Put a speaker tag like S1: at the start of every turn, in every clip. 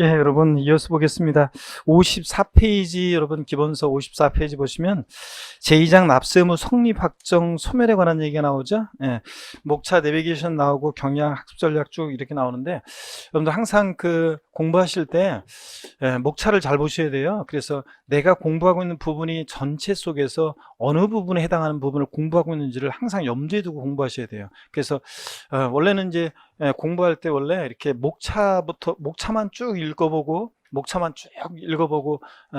S1: 예, 여러분 이어서 보겠습니다. 54페이지 여러분 기본서 54페이지 보시면 제2장 납세의무 성립 확정 소멸에 관한 얘기가 나오죠. 예, 목차 내비게이션 나오고 경량 학습 전략 쭉 이렇게 나오는데 여러분들 항상 그 공부하실 때 목차를 잘 보셔야 돼요. 그래서 내가 공부하고 있는 부분이 전체 속에서 어느 부분에 해당하는 부분을 공부하고 있는지를 항상 염두에 두고 공부하셔야 돼요. 그래서 원래는 이제 공부할 때 원래 이렇게 목차만 쭉 읽어보고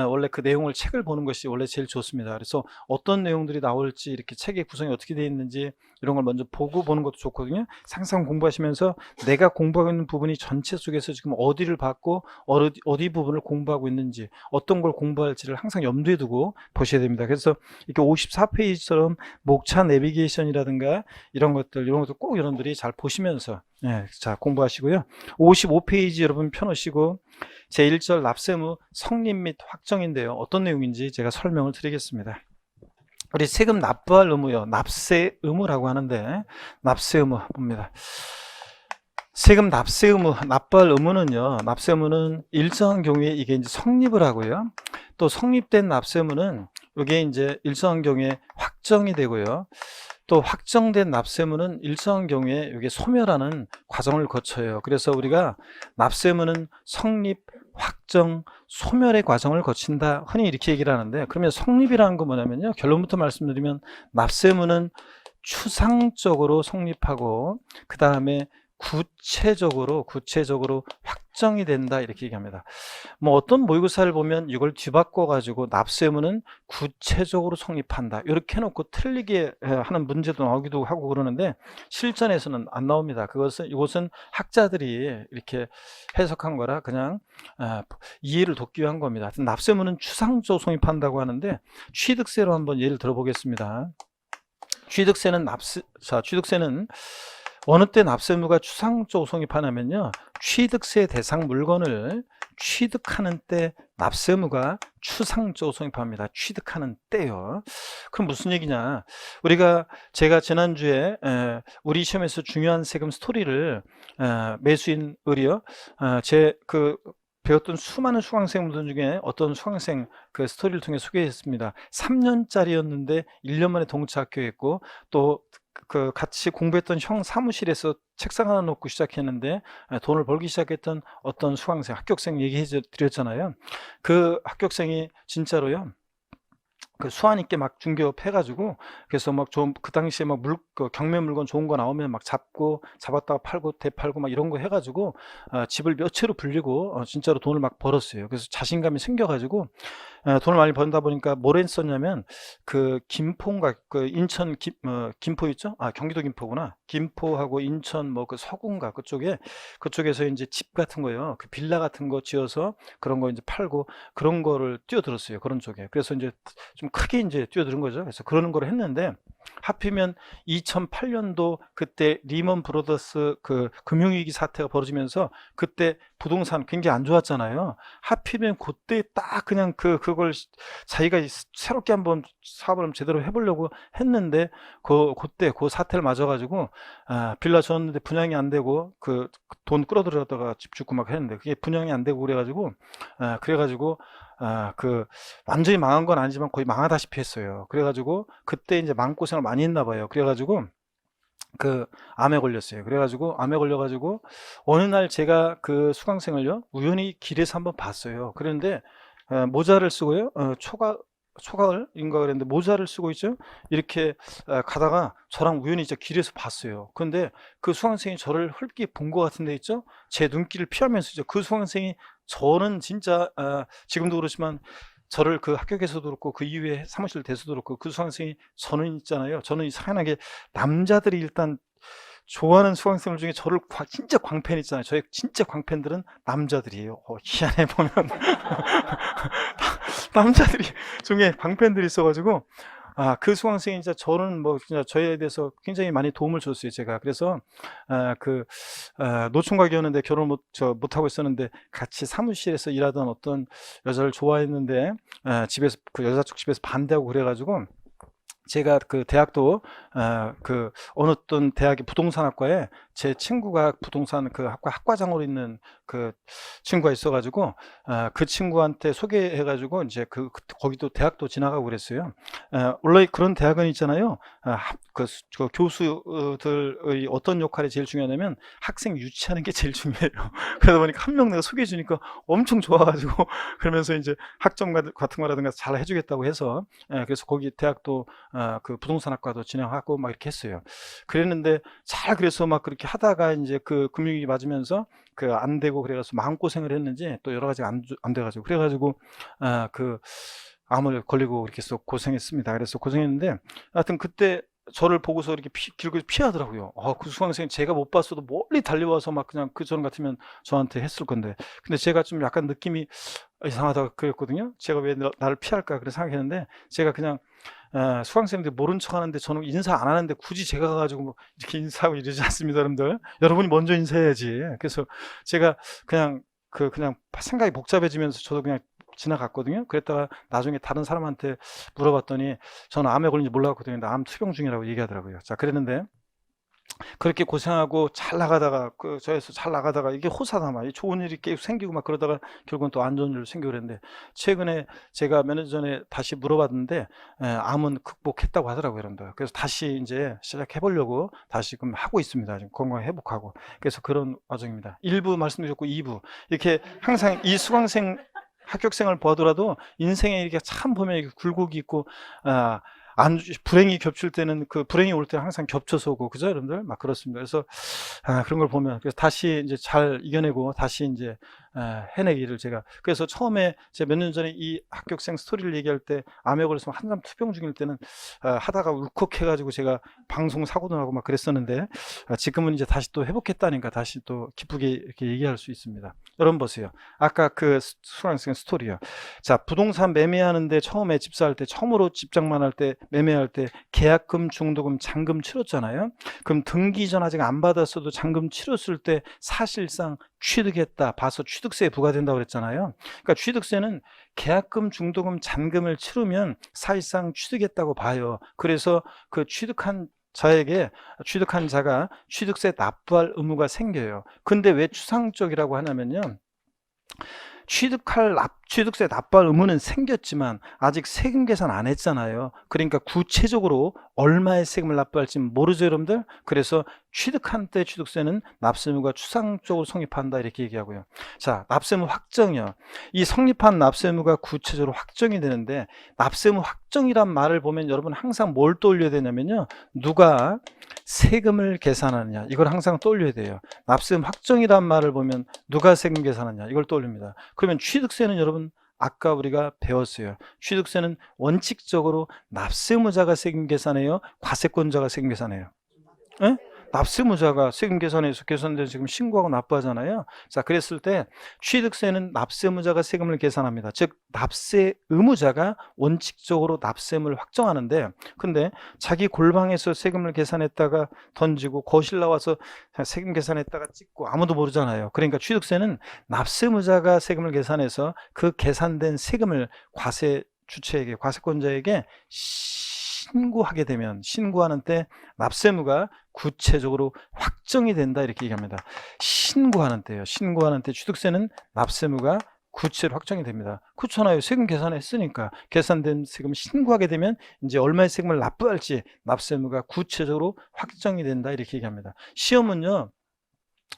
S1: 원래 그 내용을 책을 보는 것이 원래 제일 좋습니다. 그래서 어떤 내용들이 나올지 이렇게 책의 구성이 어떻게 되어 있는지 이런 걸 먼저 보고 보는 것도 좋거든요. 항상 공부하시면서 내가 공부하고 있는 부분이 전체 속에서 지금 어디를 받고 어디 부분을 공부하고 있는지 어떤 걸 공부할지를 항상 염두에 두고 보셔야 됩니다. 그래서 이렇게 54페이지처럼 목차 내비게이션이라든가 이런 것들 꼭 여러분들이 잘 보시면서 자 공부하시고요. 55페이지 여러분 펴놓으시고 제1절 납세의무 성립 및 확정인데요. 어떤 내용인지 제가 설명을 드리겠습니다. 우리 세금 납부할 의무요. 납세 의무라고 하는데 납세 의무 봅니다. 세금 납세 의무, 납부할 의무는요. 납세 의무는 일정한 경우에 이게 이제 성립을 하고요. 또 성립된 납세 의무는 이게 이제 일정한 경우에 확정이 되고요. 또 확정된 납세 의무는 일정한 경우에 이게 소멸하는 과정을 거쳐요. 그래서 우리가 납세 의무는 성립, 확정, 소멸의 과정을 거친다. 흔히 이렇게 얘기를 하는데 그러면 성립이라는 건 뭐냐면요. 결론부터 말씀드리면 납세 의무는 추상적으로 성립하고 그 다음에 구체적으로 확정이 된다 이렇게 얘기합니다. 뭐 어떤 모의고사를 보면 이걸 뒤바꿔 가지고 납세 의무는 구체적으로 성립한다 이렇게 해놓고 틀리게 하는 문제도 나오기도 하고 그러는데 실전에서는 안 나옵니다. 이것은 학자들이 이렇게 해석한 거라 그냥 이해를 돕기 위한 겁니다. 납세 의무는 추상적으로 성립한다고 하는데 취득세로 한번 예를 들어보겠습니다. 취득세는 어느 때 납세 의무가 추상적으로 성립하냐면요. 취득세 대상 물건을 취득하는 때 납세 의무가 추상적으로 성립합니다. 취득하는 때요. 그럼 무슨 얘기냐? 제가 지난주에 우리 시험에서 중요한 세금 스토리를 매수인을요. 배웠던 수많은 수강생분들 중에 어떤 수강생 그 스토리를 통해 소개했습니다. 3년짜리였는데 1년 만에 동차 합격했고 또 그 같이 공부했던 형 사무실에서 책상 하나 놓고 시작했는데 돈을 벌기 시작했던 어떤 수강생, 합격생 얘기해 드렸잖아요. 그 합격생이 진짜로요. 그 수완 있게 막 중개업 해가지고 그래서 막 좀 그 당시에 막 경매 물건 좋은 거 나오면 막 잡았다가 팔고 되팔고 막 이런 거 해가지고 집을 몇 채로 불리고 진짜로 돈을 막 벌었어요. 그래서 자신감이 생겨가지고 돈을 많이 번다 보니까 뭘 했었냐면 그 김포인가 그 인천 김포 있죠? 경기도 김포구나. 김포하고 인천 뭐 그 서구인가 그쪽에서 이제 집 같은 거요. 그 빌라 같은 거 지어서 그런 거 이제 팔고 그런 거를 뛰어들었어요. 그런 쪽에. 그래서 이제 좀 크게 이제 뛰어드는 거죠. 그래서 그러는 걸 했는데 하필이면 2008년도 그때 리먼 브로더스 그 금융위기 사태가 벌어지면서 그때 부동산 굉장히 안 좋았잖아요. 하필이면 그때 딱 그냥 그걸 자기가 새롭게 한번 사업을 제대로 해보려고 했는데 그때 그 사태를 맞아가지고 빌라 줬는데 분양이 안 되고 그 돈 끌어들여다가 집 짓고 막 했는데 그게 분양이 안 되고 그래가지고 완전히 망한 건 아니지만 거의 망하다시피 했어요. 그래가지고 그때 이제 마음고생을 많이 했나 봐요. 그래가지고 암에 걸렸어요. 그래가지고 암에 걸려가지고 어느 날 제가 그 수강생을요 우연히 길에서 한번 봤어요. 그런데 모자를 쓰고요 초가을인가 그랬는데 모자를 쓰고 있죠. 이렇게 가다가 저랑 우연히 이제 길에서 봤어요. 근데 그 수강생이 저를 흘낏 본 것 같은데 있죠. 제 눈길을 피하면서 그 수강생이 저는 진짜 지금도 그렇지만 저를 그 합격에서도 그렇고 그 이후에 사무실 돼서도 그렇고 그 수강생이 저는 있잖아요. 저는 이상하게 남자들이 일단 좋아하는 수강생들 중에 저를 진짜 광팬 있잖아요. 저의 진짜 광팬들은 남자들이에요. 희한해 보면 남자들이 중에 광팬들이 있어가지고 그 수강생이 진짜 저는 뭐 진짜 저에 대해서 굉장히 많이 도움을 줬어요. 제가 그래서 노총각이었는데 결혼 못하고 있었는데 같이 사무실에서 일하던 어떤 여자를 좋아했는데 집에서 그 여자 쪽 집에서 반대하고 그래가지고 제가 그 대학도 그 어느 어떤 대학의 부동산학과에 제 친구가 부동산 그 학과장으로 있는 그 친구가 있어가지고 그 친구한테 소개해가지고 이제 거기도 대학도 지나가고 그랬어요. 원래 그런 대학은 있잖아요. 그 교수들의 어떤 역할이 제일 중요하냐면 학생 유치하는 게 제일 중요해요. 그러다 보니까 한 명 내가 소개해 주니까 엄청 좋아가지고 그러면서 이제 학점 같은 거라든가 잘 해주겠다고 해서 그래서 거기 대학도 그 부동산학과도 진행하고 막 이렇게 했어요. 그랬는데 그래서 막 그렇게 하다가 이제 그 금융위기 맞으면서 그 안 되고 그래가지고 마음고생을 했는지 또 여러 가지가 안 돼가지고 그래가지고 그 암을 걸리고 이렇게 해서 고생했습니다. 그래서 고생했는데 하여튼 그때 저를 보고서 이렇게 길고 피하더라고요. 그 수강생 제가 못 봤어도 멀리 달려와서 막 그냥 그 전 같으면 저한테 했을 건데 근데 제가 좀 약간 느낌이 이상하다 그랬거든요. 제가 왜 나를 피할까 그런 생각했는데 제가 그냥 수강생들 모른 척 하는데 저는 인사 안 하는데 굳이 제가 가가지고 뭐 이렇게 인사하고 이러지 않습니다, 여러분들. 여러분이 먼저 인사해야지. 그래서 제가 그냥 그냥 생각이 복잡해지면서 저도 그냥 지나갔거든요. 그랬다가 나중에 다른 사람한테 물어봤더니 저는 암에 걸린지 몰랐거든요. 근데 암 투병 중이라고 얘기하더라고요. 자, 그랬는데 그렇게 고생하고 잘 나가다가 저에서 잘 나가다가 이게 호사다마 좋은 일이 계속 생기고 막 그러다가 결국은 또 안 좋은 일 생기고 그랬는데 최근에 제가 몇 년 전에 다시 물어봤는데 암은 극복했다고 하더라고요, 여러분들. 그래서 다시 이제 시작해 보려고 다시금 하고 있습니다. 지금 건강 회복하고. 그래서 그런 과정입니다. 1부 말씀드렸고 2부 이렇게 항상 이 수강생 합격생을 보더라도 인생에 이렇게 참 보면 이렇게 굴곡이 있고 불행이 겹칠 때는 그 불행이 올 때 항상 겹쳐서 오고 그죠, 여러분들? 막 그렇습니다. 그래서 그런 걸 보면 그래서 다시 이제 잘 이겨내고 다시 이제 해내기를 제가 그래서 처음에 제가 몇 년 전에 이 합격생 스토리를 얘기할 때 암에 걸려서 한참 투병 중일 때는 하다가 울컥해가지고 제가 방송 사고도 나고 막 그랬었는데 지금은 이제 다시 또 회복했다니까 다시 또 기쁘게 이렇게 얘기할 수 있습니다. 여러분 보세요. 아까 그 수강생 스토리요. 자, 부동산 매매하는데 처음에 집사할 때 처음으로 집장만 할 때 매매할 때 계약금, 중도금, 잔금 치렀잖아요. 그럼 등기 전 아직 안 받았어도 잔금 치렀을 때 사실상 취득했다 봐서 취득세에 부과된다고 그랬잖아요. 그러니까 취득세는 계약금, 중도금, 잔금을 치르면 사실상 취득했다고 봐요. 그래서 그 취득한 자가 취득세 납부할 의무가 생겨요. 근데 왜 추상적이라고 하냐면요. 취득세 납부할 의무는 생겼지만 아직 세금 계산 안 했잖아요. 그러니까 구체적으로 얼마의 세금을 납부할지 모르죠, 여러분들. 그래서 취득한 때 취득세는 납세의무가 추상적으로 성립한다 이렇게 얘기하고요. 자, 납세의무 확정이요. 이 성립한 납세의무가 구체적으로 확정이 되는데 납세의무 확정이란 말을 보면 여러분 항상 뭘 떠올려야 되냐면요. 누가 세금을 계산하느냐 이걸 항상 떠올려야 돼요. 납세의무 확정이란 말을 보면 누가 세금 계산하느냐 이걸 떠올립니다. 그러면 취득세는 여러분 아까 우리가 배웠어요. 취득세는 원칙적으로 납세의무자가 세금 계산해요? 과세권자가 세금 계산해요? 에? 납세의무자가 세금 계산해서 계산돼서 지금 신고하고 납부하잖아요. 자, 그랬을 때 취득세는 납세의무자가 세금을 계산합니다. 즉 납세 의무자가 원칙적으로 납세의무를 확정하는데 근데 자기 골방에서 세금을 계산했다가 던지고 거실 나와서 세금 계산했다가 찍고 아무도 모르잖아요. 그러니까 취득세는 납세의무자가 세금을 계산해서 그 계산된 세금을 과세 주체에게 과세권자에게 신고하게 되면 신고하는 때 납세의무가 구체적으로 확정이 된다 이렇게 얘기합니다. 신고하는 때요. 신고하는 때 취득세는 납세의무가 구체로 확정이 됩니다. 그렇잖아요. 세금 계산했으니까 계산된 세금 신고하게 되면 이제 얼마의 세금을 납부할지 납세의무가 구체적으로 확정이 된다 이렇게 얘기합니다. 시험은요.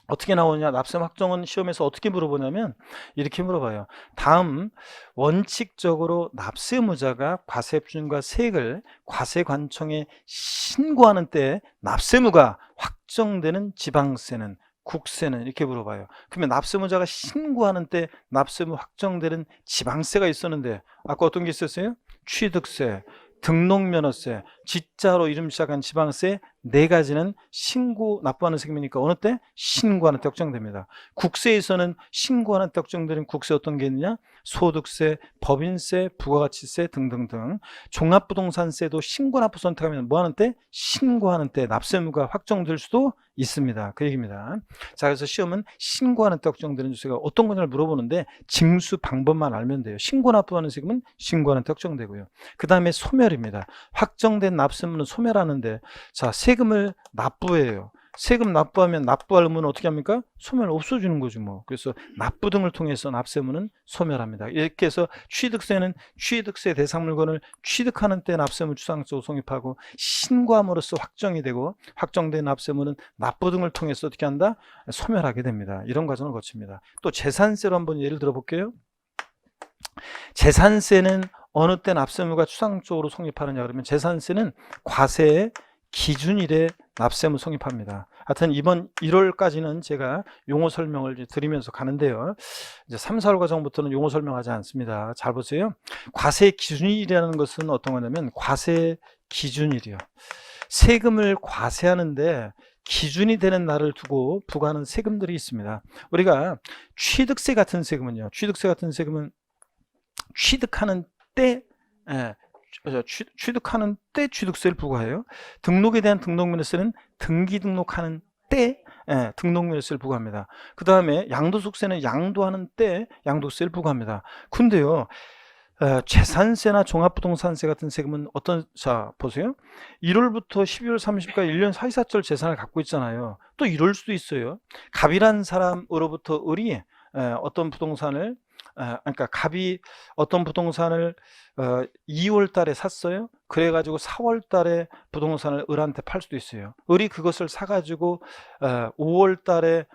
S1: 어떻게 나오냐? 납세의무 확정은 시험에서 어떻게 물어보냐면 이렇게 물어봐요. 다음 원칙적으로 납세의무자가 과세표준과 세액을 과세관청에 신고하는 때 납세의무가 확정되는 지방세는 국세는 이렇게 물어봐요. 그러면 납세의무자가 신고하는 때 납세의무 확정되는 지방세가 있었는데 아까 어떤 게 있었어요? 취득세, 등록면허세, 지자로 이름 시작한 지방세, 네 가지는 신고 납부하는 세금이니까 어느 때? 신고하는 때 확정됩니다. 국세에서는 신고하는 때 확정되는 국세 어떤 게 있느냐? 소득세, 법인세, 부가가치세 등등등. 종합부동산세도 신고납부 선택하면 뭐 하는 때? 신고하는 때 납세 의무가 확정될 수도 있습니다. 그 얘기입니다. 자, 그래서 시험은 신고하는 때 확정되는 주세가 어떤 거냐를 물어보는데 징수 방법만 알면 돼요. 신고 납부하는 세금은 신고하는 때 확정되고요. 그 다음에 소멸입니다. 확정된 납세 의무는 소멸하는데, 자, 세금을 납부해요. 세금 납부하면 납부할 의무는 어떻게 합니까? 소멸 없어지는 거죠 뭐. 그래서 납부 등을 통해서 납세 의무는 소멸합니다. 이렇게 해서 취득세는 취득세 대상 물건을 취득하는 때 납세 의무 추상적으로 성립하고, 신고함으로써 확정이 되고, 확정된 납세 의무는 납부 등을 통해서 어떻게 한다? 소멸하게 됩니다. 이런 과정을 거칩니다. 또 재산세로 한번 예를 들어 볼게요. 재산세는 어느 때 납세 의무가 추상적으로 성립하느냐 그러면, 재산세는 과세의 기준일에 납세 의무 성립합니다. 하여튼 이번 1월까지는 제가 용어 설명을 드리면서 가는데요. 이제 3, 4월 과정부터는 용어 설명하지 않습니다. 잘 보세요. 과세 기준일이라는 것은 어떤 거냐면, 과세 기준일이요. 세금을 과세하는데 기준이 되는 날을 두고 부과하는 세금들이 있습니다. 우리가 취득세 같은 세금은요. 취득세 같은 세금은 취득하는 때, 취득하는 때 취득세를 부과해요. 등록에 대한 등록면허세는 등기 등록하는 때 등록면허세를 부과합니다. 그 다음에 양도소득세는 양도하는 때 양도세를 부과합니다. 근데요, 재산세나 종합부동산세 같은 세금은 자, 보세요. 1월부터 12월 30일까지 1년 사이사철 재산을 갖고 있잖아요. 또 이럴 수도 있어요. 갑이란 사람으로부터 을이 어떤 부동산을, 그러니까 갑이 어떤 부동산을 2월 달에 샀어요. 그래가지고 4월 달에 부동산을 을한테 팔 수도 있어요. 을이 그것을 사가지고 5월 달에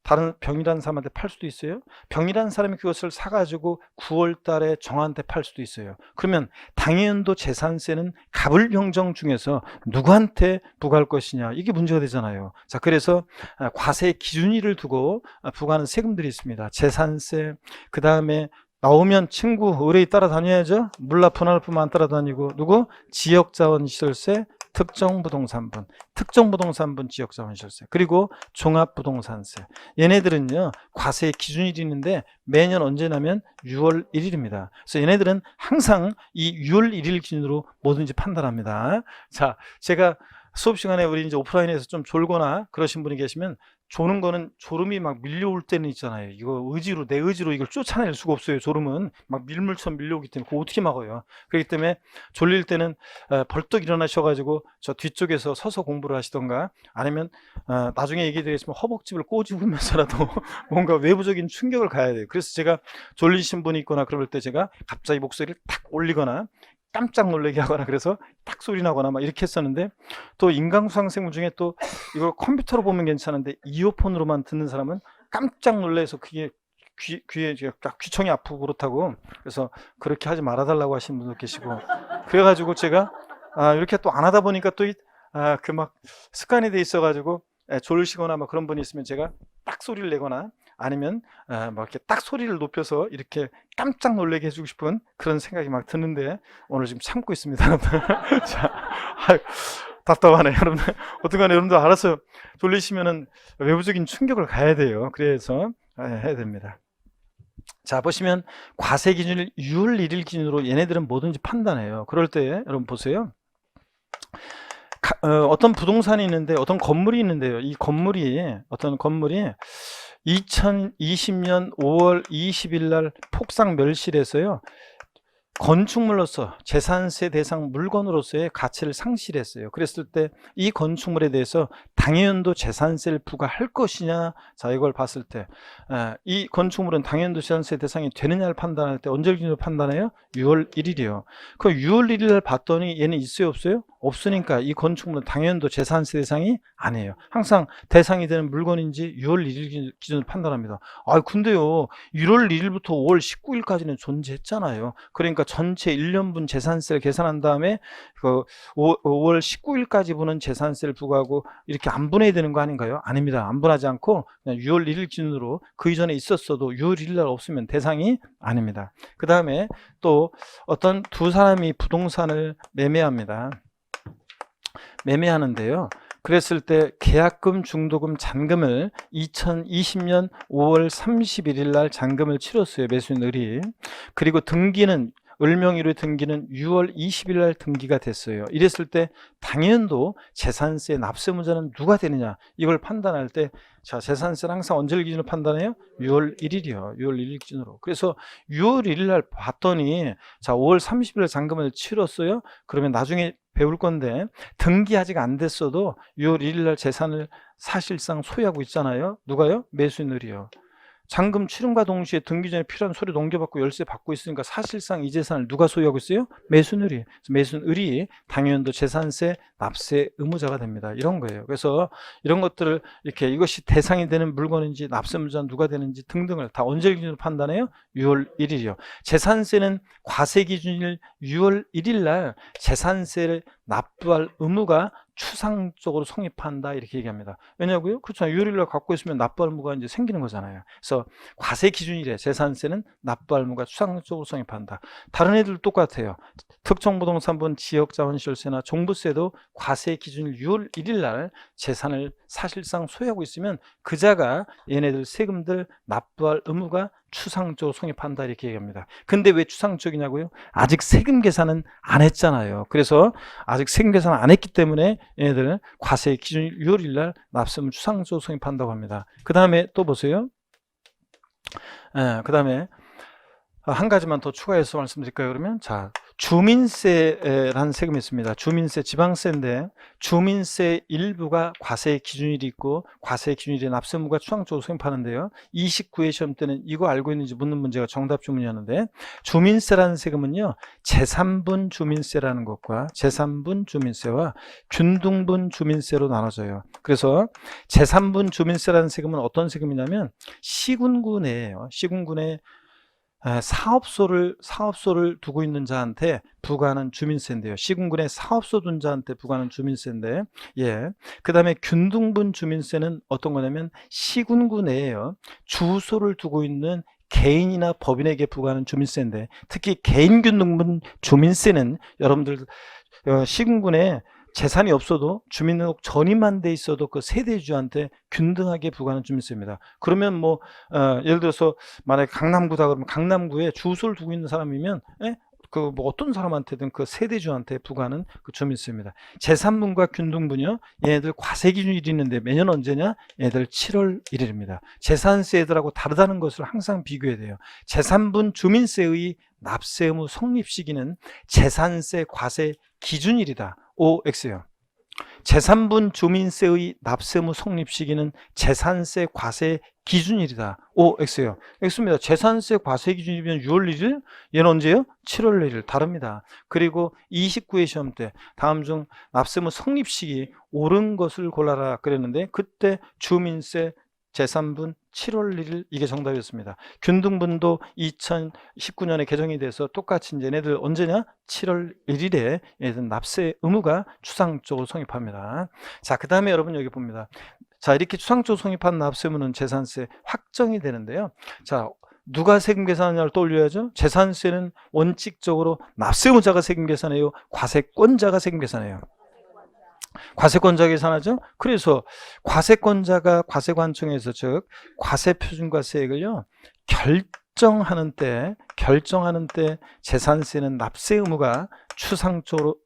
S1: 다른 병이라는 사람한테 팔 수도 있어요. 병이라는 사람이 그것을 사가지고 9월 달에 정한테 팔 수도 있어요. 그러면 당해연도 재산세는 갑을병정 중에서 누구한테 부과할 것이냐, 이게 문제가 되잖아요. 자, 그래서 과세 기준일을 두고 부과하는 세금들이 있습니다. 재산세, 그 다음에 나오면 친구 의뢰에 따라다녀야죠. 물납분할뿐만 안 따라다니고, 누구? 지역자원시설세, 특정부동산분, 특정부동산분 지역자원시설세, 그리고 종합부동산세. 얘네들은요, 과세 기준일이 있는데 매년 언제냐면 6월 1일입니다. 그래서 얘네들은 항상 이 6월 1일 기준으로 뭐든지 판단합니다. 자, 제가 수업 시간에 우리 이제 오프라인에서 좀 졸거나 그러신 분이 계시면, 조는 거는 졸음이 막 밀려올 때는 있잖아요. 이거 의지로, 내 의지로 이걸 쫓아낼 수가 없어요. 졸음은 막 밀물처럼 밀려오기 때문에 그거 어떻게 막아요? 그렇기 때문에 졸릴 때는 벌떡 일어나셔가지고 저 뒤쪽에서 서서 공부를 하시던가, 아니면 나중에 얘기 드리겠지만 허벅지를 꼬집으면서라도 뭔가 외부적인 충격을 가야 돼요. 그래서 제가 졸리신 분이 있거나 그럴 때 제가 갑자기 목소리를 탁 올리거나 깜짝 놀라게 하거나, 그래서 딱 소리 나거나 막 이렇게 했었는데, 또 인간수상 생물 중에 또 이걸 컴퓨터로 보면 괜찮은데 이어폰으로만 듣는 사람은 깜짝 놀라서 그게 귀에 귀청이 아프고 그렇다고, 그래서 그렇게 하지 말아달라고 하시는 분도 계시고, 그래가지고 제가 이렇게 또 안 하다 보니까 또 그 막 습관이 돼 있어가지고 졸으시거나 막 그런 분이 있으면 제가 딱 소리를 내거나, 아니면 막 이렇게 딱 소리를 높여서 이렇게 깜짝 놀라게 해주고 싶은 그런 생각이 막 드는데, 오늘 지금 참고 있습니다, 여러분들. 자, 답답하네, 여러분들. 어떡하네, 여러분들. 알아서 졸리시면은 외부적인 충격을 가야 돼요. 그래서 해야 됩니다. 자, 보시면 과세 기준일 6월 1일 기준으로 얘네들은 뭐든지 판단해요. 그럴 때 여러분 보세요. 어떤 부동산이 있는데, 어떤 건물이 있는데요. 이 건물이, 어떤 건물이 2020년 5월 20일 날 폭삭 멸실해서요, 건축물로서 재산세 대상 물건으로서의 가치를 상실했어요. 그랬을 때 이 건축물에 대해서 당해연도 재산세를 부과할 것이냐, 자, 이걸 봤을 때 이 건축물은 당해연도 재산세 대상이 되느냐를 판단할 때 언제 기준으로 판단해요? 6월 1일이요. 그 6월 1일 봤더니 얘는 있어요, 없어요? 없으니까 이 건축물은 당해연도 재산세 대상이 아니에요. 항상 대상이 되는 물건인지 6월 1일 기준으로 판단합니다. 근데요, 1월 1일부터 5월 19일까지는 존재했잖아요. 그러니까 전체 1년분 재산세를 계산한 다음에 그 5월 19일까지 부는 재산세를 부과하고 이렇게 안 분해야 되는 거 아닌가요? 아닙니다. 안 분하지 않고 그냥 6월 1일 기준으로 그 이전에 있었어도 6월 1일 날 없으면 대상이 아닙니다. 그 다음에 또 어떤 두 사람이 부동산을 매매합니다. 매매하는데요. 그랬을 때 계약금, 중도금, 잔금을 2020년 5월 31일 날 잔금을 치렀어요. 매수인들이. 그리고 등기는 을명의로 등기는 6월 20일 날 등기가 됐어요. 이랬을 때 당연도 재산세 납세무자는 누가 되느냐, 이걸 판단할 때, 자, 재산세는 항상 언제를 기준으로 판단해요? 6월 1일이요. 6월 1일 기준으로. 그래서 6월 1일 날 봤더니, 자, 5월 30일 잔금을 치렀어요. 그러면 나중에 배울 건데, 등기 아직 안 됐어도 6월 1일 날 재산을 사실상 소유하고 있잖아요. 누가요? 매수인을이요. 잔금 치름과 동시에 등기 전에 필요한 서류 넘겨받고 열쇠 받고 있으니까 사실상 이 재산을 누가 소유하고 있어요? 매수인을이. 매수인을이 당연도 재산세 납세 의무자가 됩니다. 이런 거예요. 그래서 이런 것들을 이렇게 이것이 대상이 되는 물건인지 납세의무자는 누가 되는지 등등을 다 언제 기준으로 판단해요? 6월 1일이요. 재산세는 과세 기준일 6월 1일 날 재산세를 납부할 의무가 추상적으로 성립한다, 이렇게 얘기합니다. 왜냐고요? 그렇잖아요. 6월 1일 날 갖고 있으면 납부할 의무가 이제 생기는 거잖아요. 그래서 과세 기준일에 재산세는 납부할 의무가 추상적으로 성립한다. 다른 애들 똑같아요. 특정부동산분, 지역자원시설세나 종부세도 과세 기준일 6월 1일 날 재산을 사실상 소유하고 있으면 그자가 얘네들 세금들 납부할 의무가 추상적으로 성립한다, 이렇게 얘기합니다. 근데 왜 추상적이냐고요? 아직 세금 계산은 안 했잖아요. 그래서 아직 세금 계산 안 했기 때문에 얘네들은 과세 기준일 6월 1일 날 납세의무 추상적으로 성립한다고 합니다. 그 다음에 또 보세요. 그 다음에 한 가지만 더 추가해서 말씀드릴까요? 그러면 자, 주민세라는 세금이 있습니다. 주민세, 지방세인데 주민세 일부가 과세 기준일이 있고 과세 기준일에 납세의무가 추상적으로 성립하는데요. 29회 시험 때는 이거 알고 있는지 묻는 문제가 정답 주문이었는데, 주민세라는 세금은요, 재산분 주민세라는 것과 재산분 주민세와 균등분 주민세로 나눠져요. 그래서 재산분 주민세라는 세금은 어떤 세금이냐면 시군구 내에요. 시군구 내에 사업소를 두고 있는 자한테 부과하는 주민세인데요. 시군군에 사업소 둔 자한테 부과하는 주민세인데, 예. 그 다음에 균등분 주민세는 어떤 거냐면 시군구 내에요, 주소를 두고 있는 개인이나 법인에게 부과하는 주민세인데, 특히 개인 균등분 주민세는 여러분들 시군군에 재산이 없어도 주민등록 전입만 돼 있어도 그 세대주한테 균등하게 부과하는 주민세입니다. 그러면 뭐 예를 들어서 만약에 강남구다 그러면 강남구에 주소를 두고 있는 사람이면 그 뭐 어떤 사람한테든 그 세대주한테 부과하는 그 주민세입니다. 재산분과 균등분이요, 얘네들 과세 기준일이 있는데 매년 언제냐? 얘네들 7월 1일입니다. 재산세 애들하고 다르다는 것을 항상 비교해야 돼요. 재산분 주민세의 납세 의무 성립 시기는 재산세 과세 기준일이다. OX요. 재산분 주민세의 납세 의무 성립 시기는 재산세 과세 기준일이다. OX요. X입니다. 재산세 과세 기준이면 6월 1일, 얘는 언제요? 7월 1일. 다릅니다. 그리고 29회 시험 때 다음 중 납세 의무 성립 시기 옳은 것을 골라라 그랬는데, 그때 주민세 재산분 7월 1일, 이게 정답이었습니다. 균등분도 2019년에 개정이 돼서 똑같이 이제 얘네들 언제냐? 7월 1일에 얘네들 납세 의무가 추상적으로 성립합니다. 자, 그 다음에 여러분 여기 봅니다. 자, 이렇게 추상적으로 성립한 납세 의무는 재산세 확정이 되는데요. 자, 누가 세금 계산하냐를 떠올려야죠. 재산세는 원칙적으로 납세 의무자가 세금 계산해요? 과세권자가 세금 계산해요? 과세권자가 계산하죠. 그래서 과세권자가 과세관청에서, 즉 과세표준과세액을요 결정하는 때 재산세는 납세 의무가 추상적으로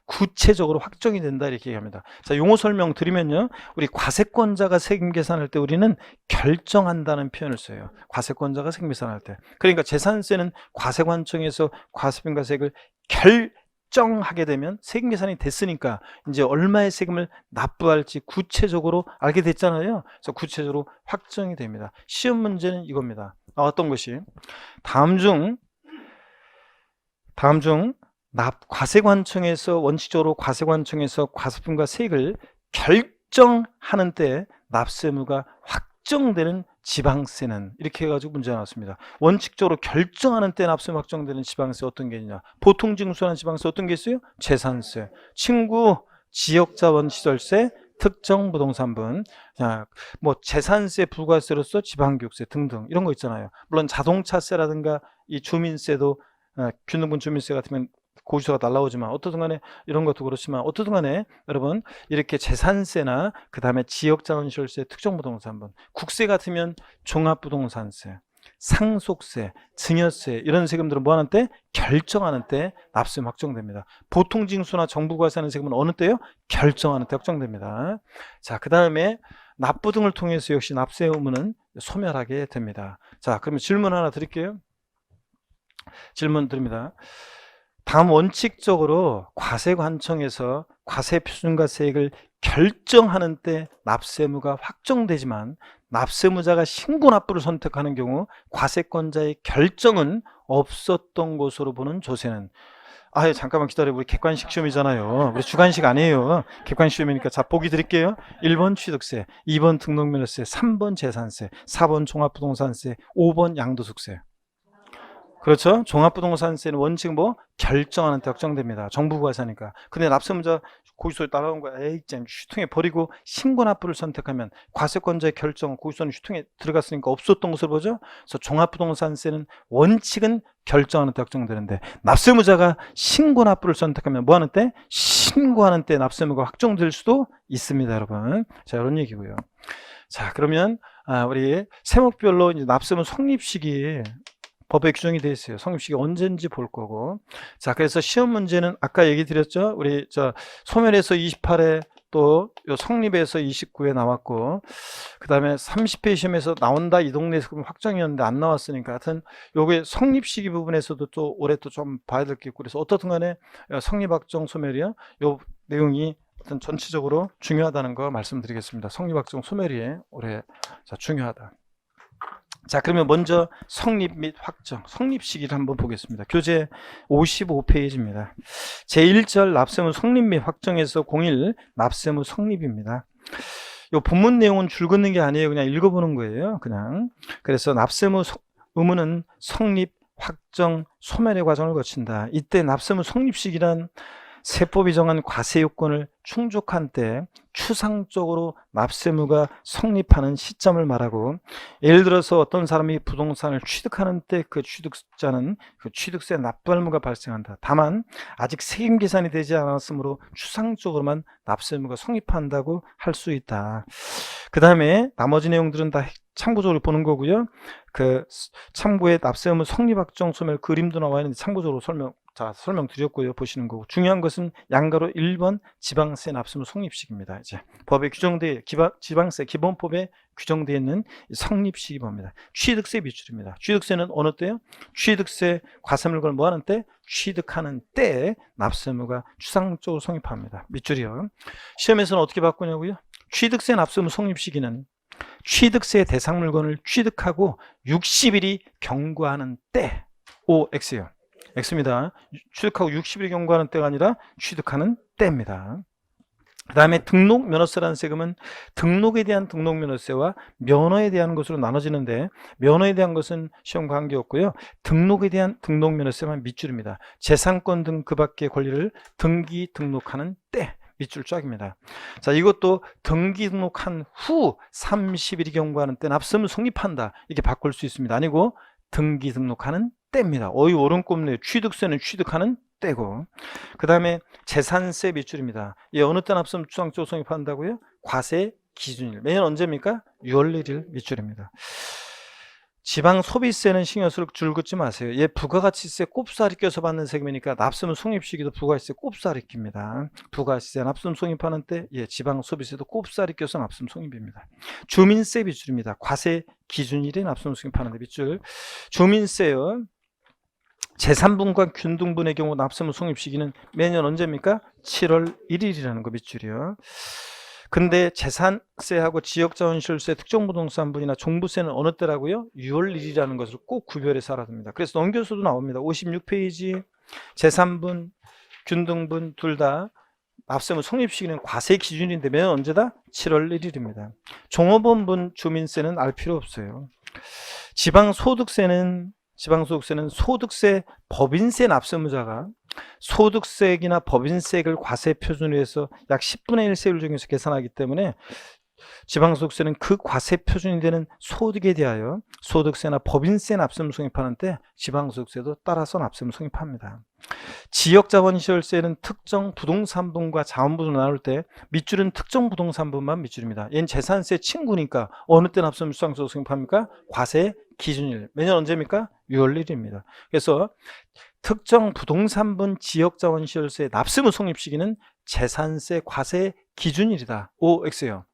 S1: 구체적으로 확정이 된다, 이렇게 얘기합니다. 자, 용어 설명 드리면요, 우리 과세권자가 세금 계산할 때 우리는 결정한다는 표현을 써요. 과세권자가 세금 계산할 때. 그러니까 재산세는 과세관청에서 과세표준과세액을 결정하게 되면 세금 계산이 됐으니까 이제 얼마의 세금을 납부할지 구체적으로 알게 됐잖아요. 그래서 구체적으로 확정이 됩니다. 시험 문제는 이겁니다. 어떤 것이 다음 중 과세관청에서 원칙적으로 과세관청에서 과세품과 세액을 결정하는 때 납세 의무가 확정되는 지방세는, 이렇게 해가지고 문제 나왔습니다. 원칙적으로 결정하는 때 납세 의무 확정되는 지방세 어떤 게 있냐? 보통 징수하는 지방세 어떤 게 있어요? 재산세, 친구, 지역자원시설세, 특정 부동산분, 뭐 재산세, 부가세로서 지방교육세 등등 이런 거 있잖아요. 물론 자동차세라든가 이 주민세도 균등분 주민세 같으면 고지서가 날라오지만 어떻든 간에 이런 것도 그렇지만 어떻든 간에 여러분 이렇게 재산세나 그 다음에 지역자원시설세, 특정부동산분, 국세 같으면 종합부동산세, 상속세, 증여세 이런 세금들은 뭐 하는 때? 결정하는 때 납세금 확정됩니다. 보통징수나 정부가 하는 세금은 어느 때요? 결정하는 때 확정됩니다. 자, 그 다음에 납부 등을 통해서 역시 납세 의무는 소멸하게 됩니다. 자, 그러면 질문 하나 드릴게요. 질문 드립니다. 다음 원칙적으로 과세관청에서 과세표준과세액을 결정하는 때 납세의무가 확정되지만 납세의무자가 신고납부를 선택하는 경우 과세권자의 결정은 없었던 것으로 보는 조세는, 잠깐만 기다려, 우리 객관식 시험이잖아요. 우리 주관식 아니에요. 객관식 시험이니까. 자, 보기 드릴게요. 1번 취득세, 2번 등록면허세, 3번 재산세, 4번 종합부동산세, 5번 양도소득세. 그렇죠? 종합부동산세는 원칙은 뭐? 결정하는 때 확정됩니다. 정부가 하니까. 근데 납세의무자 고지서에 따라온 거야. 휴통에 버리고 신고납부를 선택하면 과세권자의 결정, 고지서는 휴통에 들어갔으니까 없었던 것을 보죠. 그래서 종합부동산세는 원칙은 결정하는 때 확정되는데 납세의무자가 신고납부를 선택하면 뭐 하는 때? 신고하는 때 납세의무가 확정될 수도 있습니다, 여러분. 자, 이런 얘기고요. 자, 그러면 우리 세목별로 이제 납세의무 성립시기 법에 규정이 되어 있어요. 성립시기 언제인지 볼 거고. 자, 그래서 시험 문제는 아까 얘기 드렸죠. 우리 소멸에서 28회 또 요 성립에서 29회 나왔고, 그 다음에 30회 시험에서 나온다 이 동네에서 확정이었는데 안 나왔으니까 하여튼 요게 성립시기 부분에서도 또 올해 또 좀 봐야 될 게 있고, 그래서 어떻든 간에 성립확정 소멸이요, 요 내용이 어떤 전체적으로 중요하다는 거 말씀드리겠습니다. 성립확정 소멸이 올해 중요하다. 자, 그러면 먼저 성립 및 확정, 성립 시기를 한번 보겠습니다. 교재 55페이지입니다. 제1절 납세의무 성립 및 확정에서 01 납세의무 성립입니다. 요 본문 내용은 줄 긋는 게 아니에요. 그냥 읽어보는 거예요. 그냥. 그래서 납세의무 의무는 성립, 확정, 소멸의 과정을 거친다. 이때 납세의무 성립 시기란 세법이 정한 과세 요건을 충족한 때 추상적으로 납세의무가 성립하는 시점을 말하고, 예를 들어서 어떤 사람이 부동산을 취득하는 때 그 취득자는 그 취득세 납부할 의무가 발생한다. 다만 아직 세금 계산이 되지 않았으므로 추상적으로만 납세의무가 성립한다고 할 수 있다. 그 다음에 나머지 내용들은 다 참고적으로 보는 거고요. 그 참고에 납세의무 성립 확정 소멸 그림도 나와 있는데 참고적으로 설명드렸고요. 보시는 거고, 중요한 것은 양가로 1번 지방세 납세의무 성립식입니다. 이제 법에 규정되어 지방세 기본법에 규정되어 있는 성립시기법입니다. 취득세 미출입니다. 취득세는 어느 때요? 취득세 과세물건을 뭐 하는 때? 취득하는 때 납세의무가 추상적으로 성립합니다. 밑줄이요. 시험에서는 어떻게 바꾸냐고요? 취득세 납세의무 성립시기는 취득세 대상 물건을 취득하고 60일이 경과하는 때, X예요. X입니다. 취득하고 60일이 경과하는 때가 아니라 취득하는 때입니다. 그 다음에 등록 면허세라는 세금은 등록에 대한 등록 면허세와 면허에 대한 것으로 나눠지는데, 면허에 대한 것은 시험 관계없고요. 등록에 대한 등록 면허세만 밑줄입니다. 재산권 등 그 밖의 권리를 등기 등록하는 때 밑줄 쫙입니다. 자, 이것도 등기 등록한 후 30일이 경과하는 때 납세의무 성립한다 이렇게 바꿀 수 있습니다. 아니고 등기 등록하는 때입니다. 옳은 꼽네요. 취득세는 취득하는 때고, 그 다음에 재산세 밑줄입니다. 어느 때 납세의무 추상적으로 성립한다고요? 과세 기준일. 매년 언제입니까? 6월 1일 밑줄입니다. 지방 소비세는 신경 쓸 줄 긋지 마세요. 얘 부가가치세 꼽사리 껴서 받는 세금이니까 납세의무 성립 시기도 부가가치세 꼽사리 낍니다. 부가가치세 납세의무 성립하는 때 지방 소비세도 꼽사리 껴서 납세의무 성립입니다. 주민세 밑줄입니다. 과세 기준일에 납세의무 성립하는 데 밑줄. 주민세요. 재산분과 균등분의 경우 납세의무 성립 시기는 매년 언제입니까? 7월 1일이라는 거 밑줄이요. 근데 재산세하고 지역자원시설세, 특정부동산분이나 종부세는 어느 때라고요? 6월 1일이라는 것을 꼭 구별해서 알아둡니다. 그래서 넘겨서도 나옵니다. 56페이지 재산분, 균등분 둘 다 납세의무 성립 시기는 과세 기준인데 매년 언제다? 7월 1일입니다. 종업원분 주민세는 알 필요 없어요. 지방소득세는 소득세, 법인세 납세의무자가 소득세액이나 법인세액을 과세 표준으로 해서 약 10분의 1 세율 중에서 계산하기 때문에 지방소득세는 그 과세 표준이 되는 소득에 대하여 소득세나 법인세 납세를 성립하는 때 지방소득세도 따라서 납세를 성립합니다. 지역자본시설세는 특정 부동산분과 자원분을 나눌 때 밑줄은 특정 부동산분만 밑줄입니다. 얘는 재산세 친구니까 어느 때 납세를 성립합니까? 과세 기준일. 매년 언제입니까? 6월 1일입니다. 그래서 특정 부동산분 지역자본시설세 납세무 성립 시기는 재산세 과세 기준일이다. OX예요.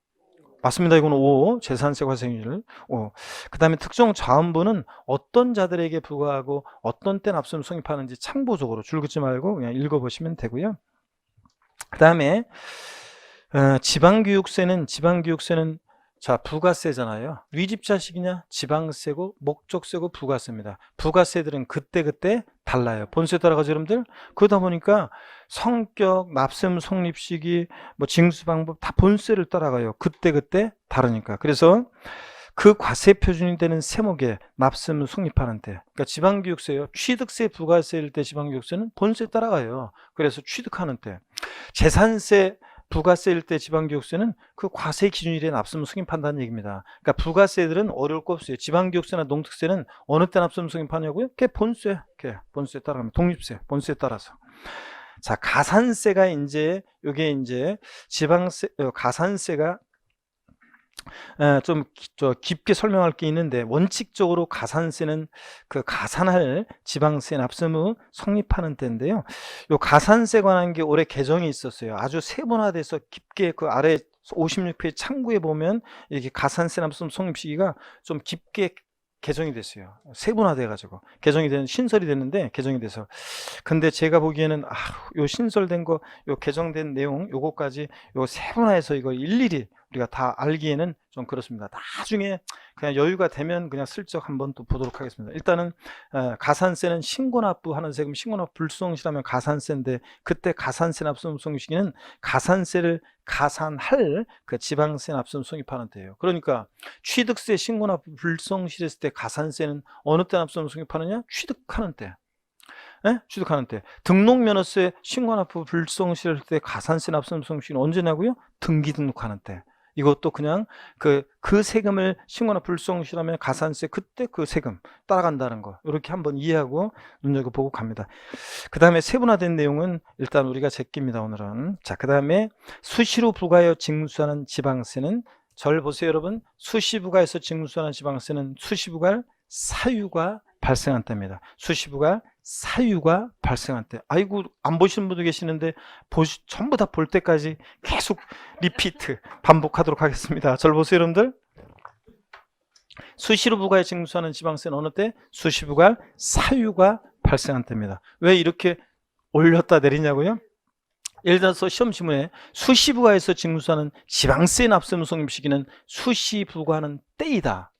S1: 맞습니다. 이건 5. 재산세 과세율 5. 그 다음에 특정 자원분은 어떤 자들에게 부과하고 어떤 때 납세를 성립하는지 참고적으로 줄 긋지 말고 그냥 읽어보시면 되고요. 그 다음에 지방교육세는 자, 부가세잖아요. 위집자식이냐? 지방세고 목적세고 부가세입니다. 부가세들은 그때 달라요. 본세에 따라가죠, 여러분들. 그러다 보니까 성격, 납세무 성립 시기, 뭐 징수 방법 다 본세를 따라가요. 그때 다르니까. 그래서 그 과세 표준이 되는 세목에 납세무 성립하는 때, 그러니까 지방교육세요. 취득세, 부가세일 때 지방교육세는 본세 따라가요. 그래서 취득하는 때, 재산세 부가세일 때 지방교육세는 그 과세 기준일에 납세무 성립한다는 얘기입니다. 그러니까 부가세들은 어려울 거 없어요. 지방교육세나 농특세는 어느 때 납세무 성립하냐고요? 그게 본세 따라갑니다. 독립세, 본세에 따라서. 자, 가산세가 요게 지방세, 가산세가 좀 깊게 설명할 게 있는데, 원칙적으로 가산세는 그 가산할 지방세 납세무 성립하는 때인데요. 요 가산세 관한 게 올해 개정이 있었어요. 아주 세분화돼서 깊게 그 아래 56페이지 참고에 보면 이렇게 가산세 납세무 성립 시기가 좀 깊게 개정이 됐어요. 세분화돼가지고 개정이 된 신설이 됐는데 개정이 돼서. 근데 제가 보기에는 요 신설된 거, 요 개정된 내용, 요거까지 요 세분화해서 이거 일일이 우리가 다 알기에는 좀 그렇습니다. 나중에 그냥 여유가 되면 그냥 슬쩍 한번 또 보도록 하겠습니다. 일단은 가산세는 신고납부하는 세금, 신고납부 불수성시라면 가산세인데, 그때 가산세 납세무 성립 시기는 가산세를 가산할 그 지방세 납세무 성립하는 때예요. 그러니까 취득세 신고납부 불성실했을 때 가산세는 어느 때 납세무 성립하느냐? 취득하는 때. 취득하는 때. 등록면허세 신고납부 불성실할 때 가산세 납세무 성립 시기는 언제냐고요? 등기 등록하는 때. 이것도 그냥 그 세금을 신고나 불성실하면 가산세, 그때 그 세금 따라간다는 거, 이렇게 한번 이해하고 눈여겨보고 갑니다. 그 다음에 세분화된 내용은 일단 우리가 제낍니다, 오늘은. 자, 그 다음에 수시로 부과하여 징수하는 지방세는, 절 보세요, 여러분. 수시부과해서 징수하는 지방세는 수시부과할 사유가 발생한 때입니다. 수시부가 사유가 발생한 때. 아이고, 안 보시는 분도 계시는데 전부 다 볼 때까지 계속 리피트 반복하도록 하겠습니다. 절 보세요, 여러분들. 수시로 부과에 징수하는 지방세는 어느 때? 수시부가 사유가 발생한 때입니다. 왜 이렇게 올렸다 내리냐고요? 예를 들어서 시험 지문에 수시부과에서 징수하는 지방세 납세무 성립 시기는 수시부과하는 때이다.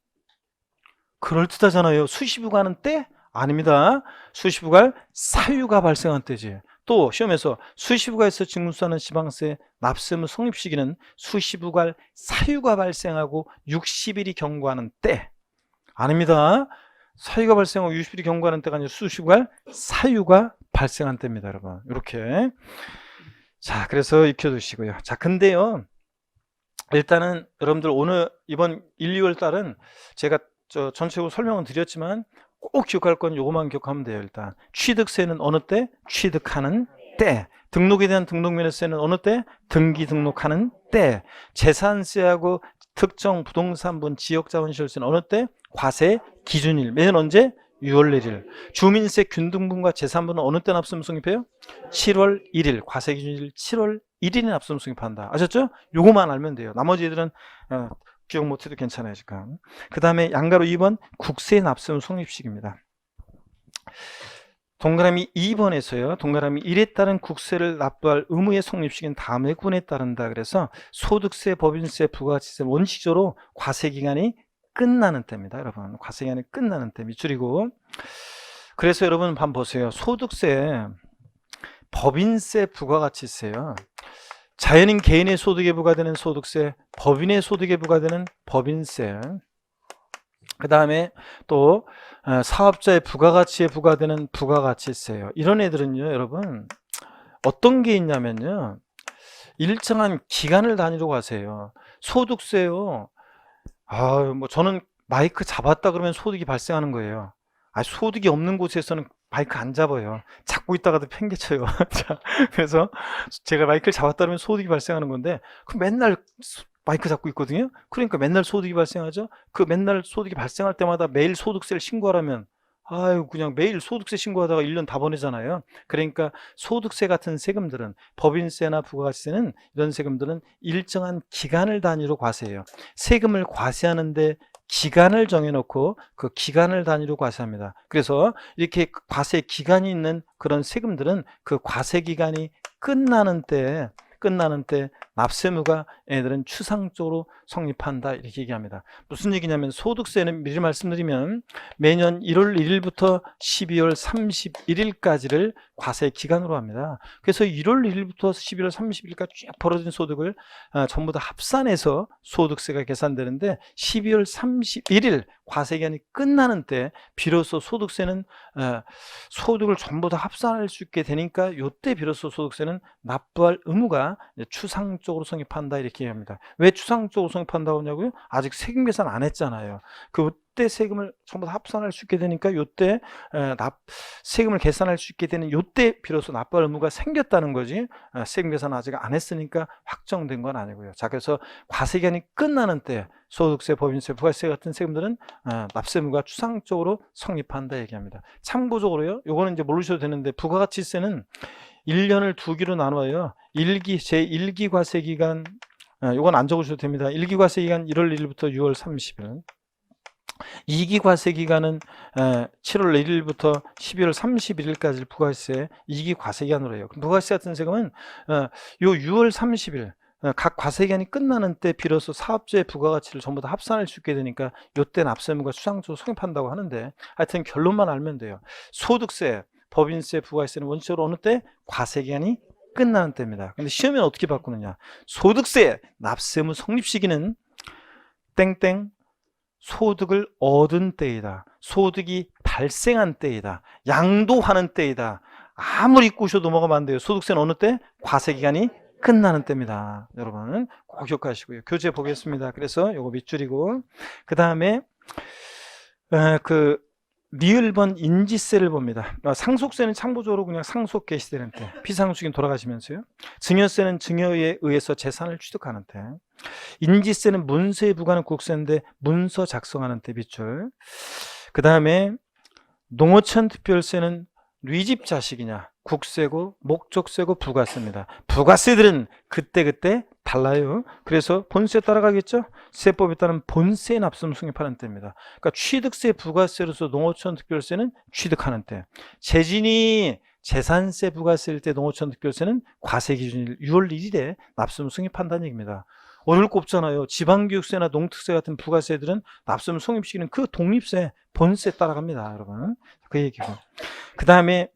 S1: 그럴듯하잖아요. 수시부과하는 때? 아닙니다. 수시부과할 사유가 발생한 때지. 또 시험에서 수시부과에서 징수하는 지방세 납세무 성립 시기는 수시부과할 사유가 발생하고 60일이 경과하는 때. 아닙니다. 사유가 발생하고 60일이 경과하는 때가 아니라 수시부과할 사유가 발생한 때입니다, 여러분. 이렇게. 자, 그래서 익혀두시고요. 자, 근데요, 일단은 여러분들 이번 1, 2월 달은 제가 전체적으로 설명은 드렸지만 꼭 기억할 건 요거만 기억하면 돼요. 일단 취득세는 어느 때? 취득하는 때. 등록에 대한 등록면허세는 어느 때? 등기 등록하는 때. 재산세하고 특정 부동산분 지역자본시설세는 어느 때? 과세 기준일. 매년 언제? 6월 1일. 주민세 균등분과 재산분은 어느 때 납세무 성립해요? 7월 1일. 과세 기준일 7월 1일에 납세무 성립한다. 아셨죠? 요거만 알면 돼요. 나머지 애들은 기억 못해도 괜찮아요, 지금. 그 다음에 양가로 2번 국세 납세무 성립식입니다. 동그라미 2번에서요. 동그라미 1에 따른 국세를 납부할 의무의 성립식은 다음의 군에 따른다. 그래서 소득세, 법인세, 부가가치세 원칙적으로 과세기간이 끝나는 때입니다. 여러분, 과세기간이 끝나는 때 밑줄이고. 그래서 여러분 한번 보세요. 소득세, 법인세, 부가가치세요. 자연인 개인의 소득에 부과되는 소득세, 법인의 소득에 부과되는 법인세, 그 다음에 또 사업자의 부가가치에 부과되는 부가가치세요. 이런 애들은요, 여러분 어떤 게 있냐면요, 일정한 기간을 단위로 가세요. 소득세요. 뭐 저는 마이크 잡았다 그러면 소득이 발생하는 거예요. 소득이 없는 곳에서는 마이크 안 잡아요. 잡고 있다가도 팽개쳐요. 자, 그래서 제가 마이크를 잡았다 그러면 소득이 발생하는 건데, 그럼 맨날 마이크 잡고 있거든요. 그러니까 맨날 소득이 발생하죠. 그 맨날 소득이 발생할 때마다 매일 소득세를 신고하라면, 그냥 매일 소득세 신고하다가 1년 다 보내잖아요. 그러니까 소득세 같은 세금들은, 법인세나 부가가치세는, 이런 세금들은 일정한 기간을 단위로 과세해요. 세금을 과세하는데 기간을 정해놓고 그 기간을 단위로 과세합니다. 그래서 이렇게 과세 기간이 있는 그런 세금들은 그 과세 기간이 끝나는 때 납세무가 얘들은 추상적으로 성립한다, 이렇게 얘기합니다. 무슨 얘기냐면, 소득세는 미리 말씀드리면 매년 1월 1일부터 12월 31일까지를 과세 기간으로 합니다. 그래서 1월 1일부터 12월 31일까지 쭉 벌어진 소득을 전부 다 합산해서 소득세가 계산되는데, 12월 31일 과세 기간이 끝나는 때 비로소 소득세는 소득을 전부 다 합산할 수 있게 되니까, 이때 비로소 소득세는 납부할 의무가 추상적으로 성립한다, 이렇게 얘기합니다. 왜 추상적으로 성립한다고 하냐고요? 아직 세금 계산 안 했잖아요. 그때 세금을 전부 다 합산할 수 있게 되니까, 이때 세금을 계산할 수 있게 되는 이때 비로소 납부할 의무가 생겼다는 거지, 세금 계산 아직 안 했으니까 확정된 건 아니고요. 자, 그래서 과세 기간이 끝나는 때 소득세, 법인세, 부가세 같은 세금들은 납세무가 추상적으로 성립한다, 얘기합니다. 참고적으로요, 요거는 이제 모르셔도 되는데, 부가가치세는 1년을 2기로 나눠요. 제1기 과세기간, 이건 안 적으셔도 됩니다. 1기 과세기간 1월 1일부터 6월 30일, 2기 과세기간은 7월 1일부터 12월 31일까지 부가세 2기 과세기간으로 해요. 부가세 같은 세금은 요 6월 30일, 각 과세기간이 끝나는 때 비로소 사업자의 부가가치를 전부 다 합산할 수 있게 되니까, 이때 납세무가 추상적으로 성립한다고 하는데, 하여튼 결론만 알면 돼요. 소득세, 법인세, 부가세는 원칙적으로 어느 때? 과세기간이 끝나는 때입니다. 근데 시험에는 어떻게 바꾸느냐? 소득세 납세무 성립 시기는 땡땡 소득을 얻은 때이다, 소득이 발생한 때이다, 양도하는 때이다. 아무리 꼬셔도 넘어가면 안 돼요. 소득세는 어느 때? 과세기간이 끝나는 때입니다. 여러분 꼭 기억하시고요. 교재 보겠습니다. 그래서 요거 밑줄이고, 그 다음에 리을번 인지세를 봅니다. 상속세는 참고적으로 그냥 상속 개시되는 때, 피상속인 돌아가시면서요. 증여세는 증여에 의해서 재산을 취득하는 때, 인지세는 문서에 부과하는 국세인데 문서 작성하는 때, 밑줄. 그 다음에 농어촌 특별세는 뉘집 자식이냐, 국세고 목적세고 부가세입니다. 부가세들은 그때 달라요. 그래서 본세 따라가겠죠. 세법에 따른 본세 납세무 성립하는 때입니다. 그러니까 취득세, 부가세로서 농어촌 특별세는 취득하는 때, 재진이 재산세, 부가세일 때 농어촌 특별세는 과세 기준일 6월 1일에 납세무 성립한다는 얘기입니다. 어려울 거 없잖아요. 지방교육세나 농특세 같은 부가세들은 납세무 성립 시기는 그 독립세, 본세 따라갑니다, 여러분. 그 얘기고. 그 다음에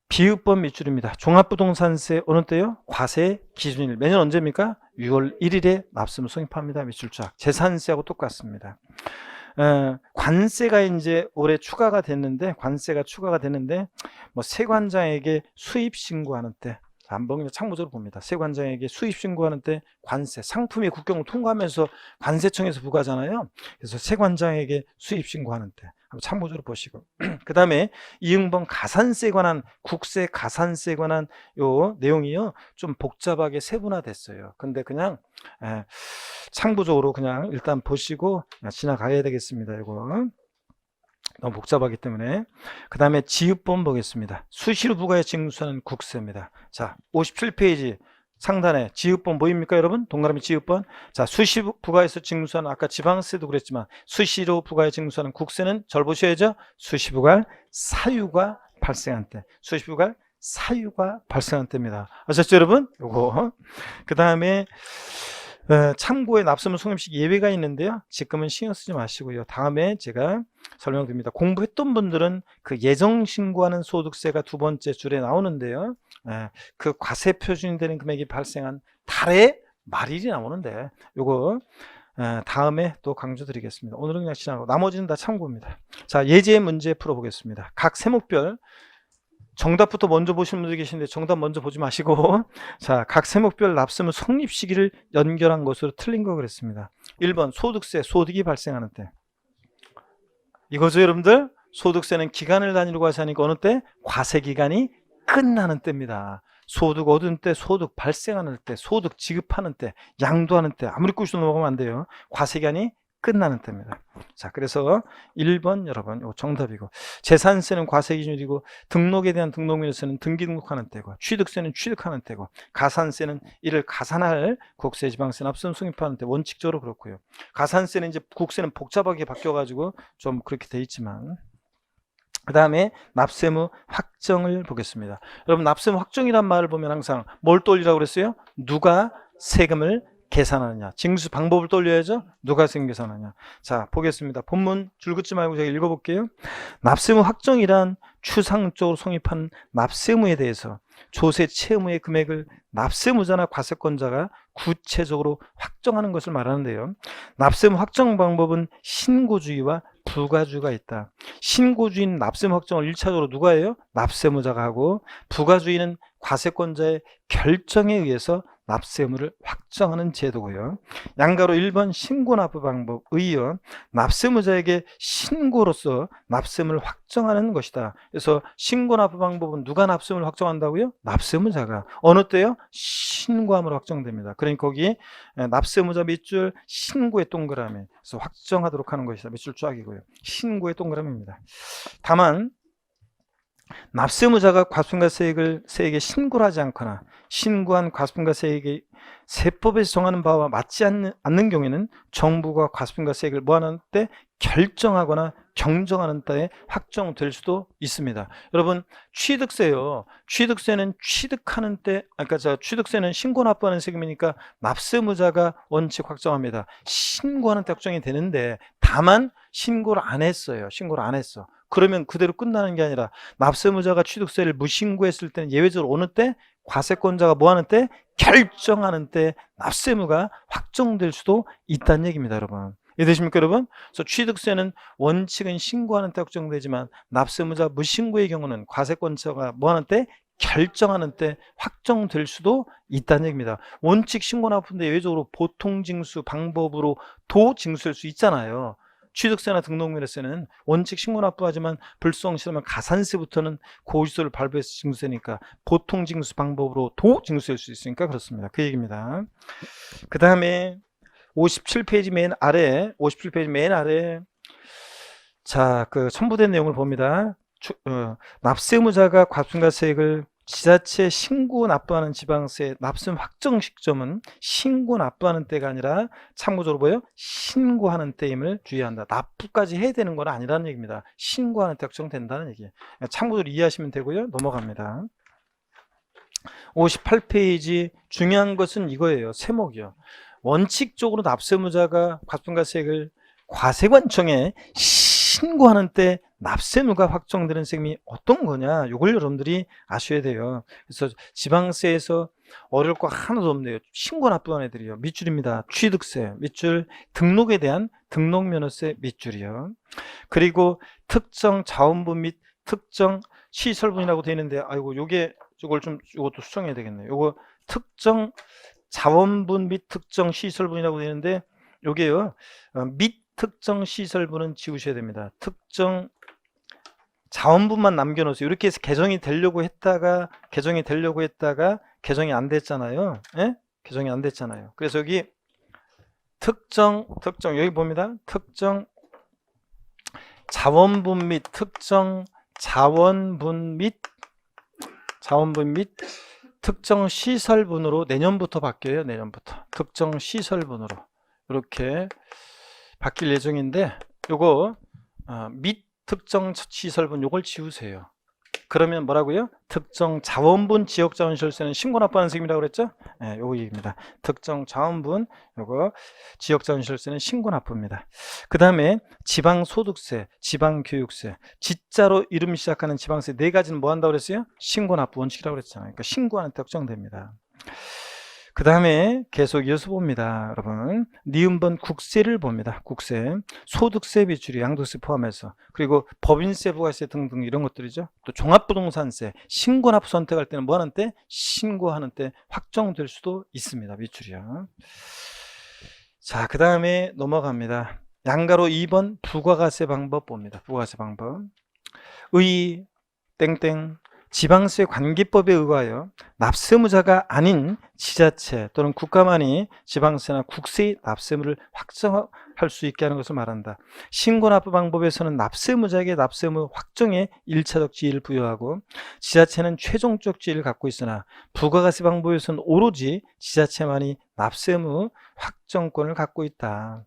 S1: 비읍법 밑줄입니다. 종합부동산세 어느 때요? 과세 기준일. 매년 언제입니까? 6월 1일에 납세무 성립합니다. 밑줄 쫙. 재산세하고 똑같습니다. 관세가 이제 올해 추가가 됐는데, 뭐 세관장에게 수입 신고하는 때, 한번 그냥 참고적으로 봅니다. 세관장에게 수입 신고하는 때 관세, 상품이 국경을 통과하면서 관세청에서 부과하잖아요. 그래서 세관장에게 수입 신고하는 때 한번 참고적으로 보시고, 그 다음에 이응번 가산세에 관한, 국세 가산세에 관한 요 내용이요 좀 복잡하게 세분화됐어요. 근데 그냥 참고적으로 그냥 일단 보시고 지나가야 되겠습니다. 이거 너무 복잡하기 때문에. 그 다음에 지읒본 보겠습니다. 수시로 부과에 징수하는 국세입니다. 자, 57페이지 상단에 지읒본 보입니까, 여러분? 동그라미 지읒본. 자, 수시로 부과에서 징수하는, 아까 지방세도 그랬지만 수시로 부과에 징수하는 국세는 절 보셔야죠. 수시부과 사유가 발생한 때, 수시부과 사유가 발생한 때입니다. 아셨죠, 여러분? 요거. 그 다음에 참고에 납세무 성립식 예외가 있는데요, 지금은 신경 쓰지 마시고요. 다음에 제가 설명드립니다. 공부했던 분들은 그 예정 신고하는 소득세가 두 번째 줄에 나오는데요, 그 과세 표준이 되는 금액이 발생한 달에 말일이 나오는데, 요거 다음에 또 강조드리겠습니다. 오늘은 그냥 지나가고 나머지는 다 참고입니다. 자, 예제 문제 풀어보겠습니다. 각 세목별 정답부터 먼저 보시는 분들 계신데 정답 먼저 보지 마시고 자, 각 세목별 납세무 성립 시기를 연결한 것으로 틀린 거 그랬습니다. 1번 소득세, 소득이 발생하는 때. 이거죠 여러분들? 소득세는 기간을 단위로 과세하니까 어느 때? 과세기간이 끝나는 때입니다. 소득 얻은 때, 소득 발생하는 때, 소득 지급하는 때, 양도하는 때, 아무리 꾸시도 넘어가면 안 돼요. 과세기간이 끝나는 때입니다. 자, 그래서 1번 여러분 이거 정답이고, 재산세는 과세기준이고, 등록에 대한 등록면세는 등기 등록하는 때고, 취득세는 취득하는 때고, 가산세는 이를 가산할 국세, 지방세, 납세는 성립하는 때. 원칙적으로 그렇고요. 가산세는 이제 국세는 복잡하게 바뀌어가지고 좀 그렇게 돼 있지만, 그 다음에 납세무 확정을 보겠습니다. 여러분 납세무 확정이란 말을 보면 항상 뭘 떠올리라고 그랬어요? 누가 세금을 계산하느냐, 징수 방법을 떠올려야죠. 누가 세금 계산하느냐. 자, 보겠습니다. 본문 줄 긋지 말고 제가 읽어볼게요. 납세무 확정이란 추상적으로 성립한 납세무에 대해서 조세 채무의 금액을 납세무자나 과세권자가 구체적으로 확정하는 것을 말하는데요. 납세무 확정 방법은 신고주의와 부가주의가 있다. 신고주의는 납세무 확정을 1차적으로 누가 해요? 납세무자가 하고, 부가주의는 과세권자의 결정에 의해서 납세무를 확정하는 제도고요. 양가로 1번 신고납부 방법 의의어 납세무자에게 신고로서 납세무를 확정하는 것이다. 그래서 신고납부 방법은 누가 납세무를 확정한다고요? 납세무자가. 어느 때요? 신고함으로 확정됩니다. 그러니까 거기 납세무자 밑줄 신고의 동그라미, 그래서 확정하도록 하는 것이다. 밑줄 쫙이고요. 신고의 동그라미입니다. 다만 납세무자가 과세금과세액에 신고를 하지 않거나 신고한 과세금과세액이 세법에서 정하는 바와 맞지 않는 경우에는 정부가 과세금과세액을 뭐하는 때? 결정하거나 경정하는 때에 확정될 수도 있습니다. 여러분 취득세요. 취득세는 취득하는 때, 그러니까 취득세는 신고 납부하는 세금이니까 납세무자가 원칙 확정합니다. 신고하는 때 확정이 되는데, 다만 신고를 안 했어요. 신고를 안 했어. 그러면 그대로 끝나는 게 아니라 납세무자가 취득세를 무신고했을 때는 예외적으로 어느 때? 과세권자가 뭐하는 때? 결정하는 때 납세무가 확정될 수도 있다는 얘기입니다. 여러분 이해되십니까 여러분? 그래서 취득세는 원칙은 신고하는 때 확정되지만 납세무자 무신고의 경우는 과세권자가 뭐하는 때? 결정하는 때 확정될 수도 있다는 얘기입니다. 원칙 신고 납부인데 예외적으로 보통징수 방법으로 도징수할 수 있잖아요. 취득세나 등록면세는 원칙 신고 납부하지만 불성실하면 가산세부터는 고지서를 발부해서 징수세니까 보통 징수 방법으로 도징수할 수 있으니까 그렇습니다. 그 얘기입니다. 그 다음에 57페이지 맨 아래 자, 그 첨부된 내용을 봅니다. 납세무자가 과세금과세액을 지자체에 신고 납부하는 지방세 납세무 확정 시점은 신고 납부하는 때가 아니라 참고적으로 뭐예요? 신고하는 때임을 주의한다. 납부까지 해야 되는 건 아니라는 얘기입니다. 신고하는 때 확정된다는 얘기예요. 참고적으로 이해하시면 되고요. 넘어갑니다. 58페이지 중요한 것은 이거예요. 세목이요. 원칙적으로 납세무자가 과세금과세액을 과세관청에 신고하는 때 납세무가 확정되는 세금이 어떤 거냐, 이걸 여러분들이 아셔야 돼요. 그래서 지방세에서 어려울 거 하나도 없네요. 신고 납부한 애들이요. 밑줄입니다. 취득세 밑줄, 등록에 대한 등록면허세 밑줄이요. 그리고 특정 자원분 및 특정 시설분이라고 되어 있는데, 아이고 이것도 수정해야 되겠네요. 요거 특정 자원분 및 특정 시설분이라고 되어 있는데, 요게요 및 특정 시설분은 지우셔야 됩니다. 특정 자원분만 남겨놓으세요. 이렇게 해서 개정이 되려고 했다가 개정이 안 됐잖아요. 예? 개정이 안 됐잖아요. 그래서 여기 특정 여기 봅니다. 특정 자원분 및 특정 자원분 및 특정 시설분으로 내년부터 바뀌어요. 내년부터 특정 시설분으로 이렇게 바뀔 예정인데, 요거 및 특정 시설분 요걸 지우세요. 그러면 뭐라고요? 특정 자원분 지역자원시설세는 신고 납부하는 세금이라고 그랬죠? 네, 요거 얘기입니다. 특정 자원분 요거 지역자원시설세는 신고 납부입니다. 그 다음에 지방소득세, 지방교육세, 지자로 이름 시작하는 지방세 네 가지는 뭐 한다고 그랬어요? 신고 납부 원칙이라고 그랬잖아요. 그러니까 신고하는 때 확정됩니다. 그 다음에 계속 이어서 봅니다. 여러분, 니은번 국세를 봅니다. 국세, 소득세 비율이 양도세 포함해서, 그리고 법인세, 부가세 등등 이런 것들이죠. 또 종합부동산세, 신고납부 선택할 때는 뭐 하는 때? 신고하는 때 확정될 수도 있습니다. 비율이요. 자, 그 다음에 넘어갑니다. 양가로 2번 부가가세 방법 봅니다. 부가가세 방법. 의, 땡땡, 지방세 관계법에 의하여 납세무자가 아닌 지자체 또는 국가만이 지방세나 국세의 납세물을 확정할 수 있게 하는 것을 말한다. 신고납부 방법에서는 납세무자에게 납세무 확정에 1차적 지위를 부여하고 지자체는 최종적 지위를 갖고 있으나 부가가세 방법에서는 오로지 지자체만이 납세무 확정권을 갖고 있다.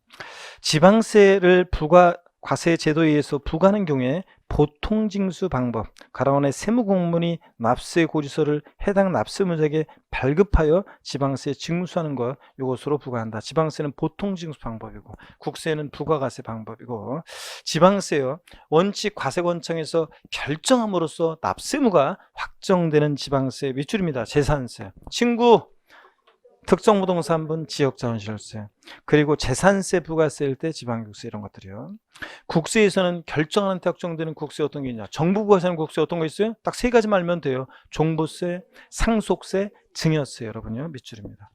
S1: 지방세를 부가과세 제도에 의해서 부과하는 경우에 보통징수 방법, 가라원의 세무공문이 납세 고지서를 해당 납세무자에게 발급하여 지방세 징수하는 것, 이것으로 부과한다. 지방세는 보통징수 방법이고 국세는 부가가세 방법이고, 지방세요, 원칙 과세권청에서 결정함으로써 납세무가 확정되는 지방세 밑줄입니다. 재산세, 친구 특정 부동산분 지역자원시설세, 그리고 재산세 부가세일 때 지방국세, 이런 것들이요. 국세에서는 결정하는 때 확정되는 국세 어떤 게 있냐? 정부 부과세는 국세 어떤 거 있어요? 딱 세 가지만 알면 돼요. 종부세, 상속세, 증여세, 여러분요. 밑줄입니다.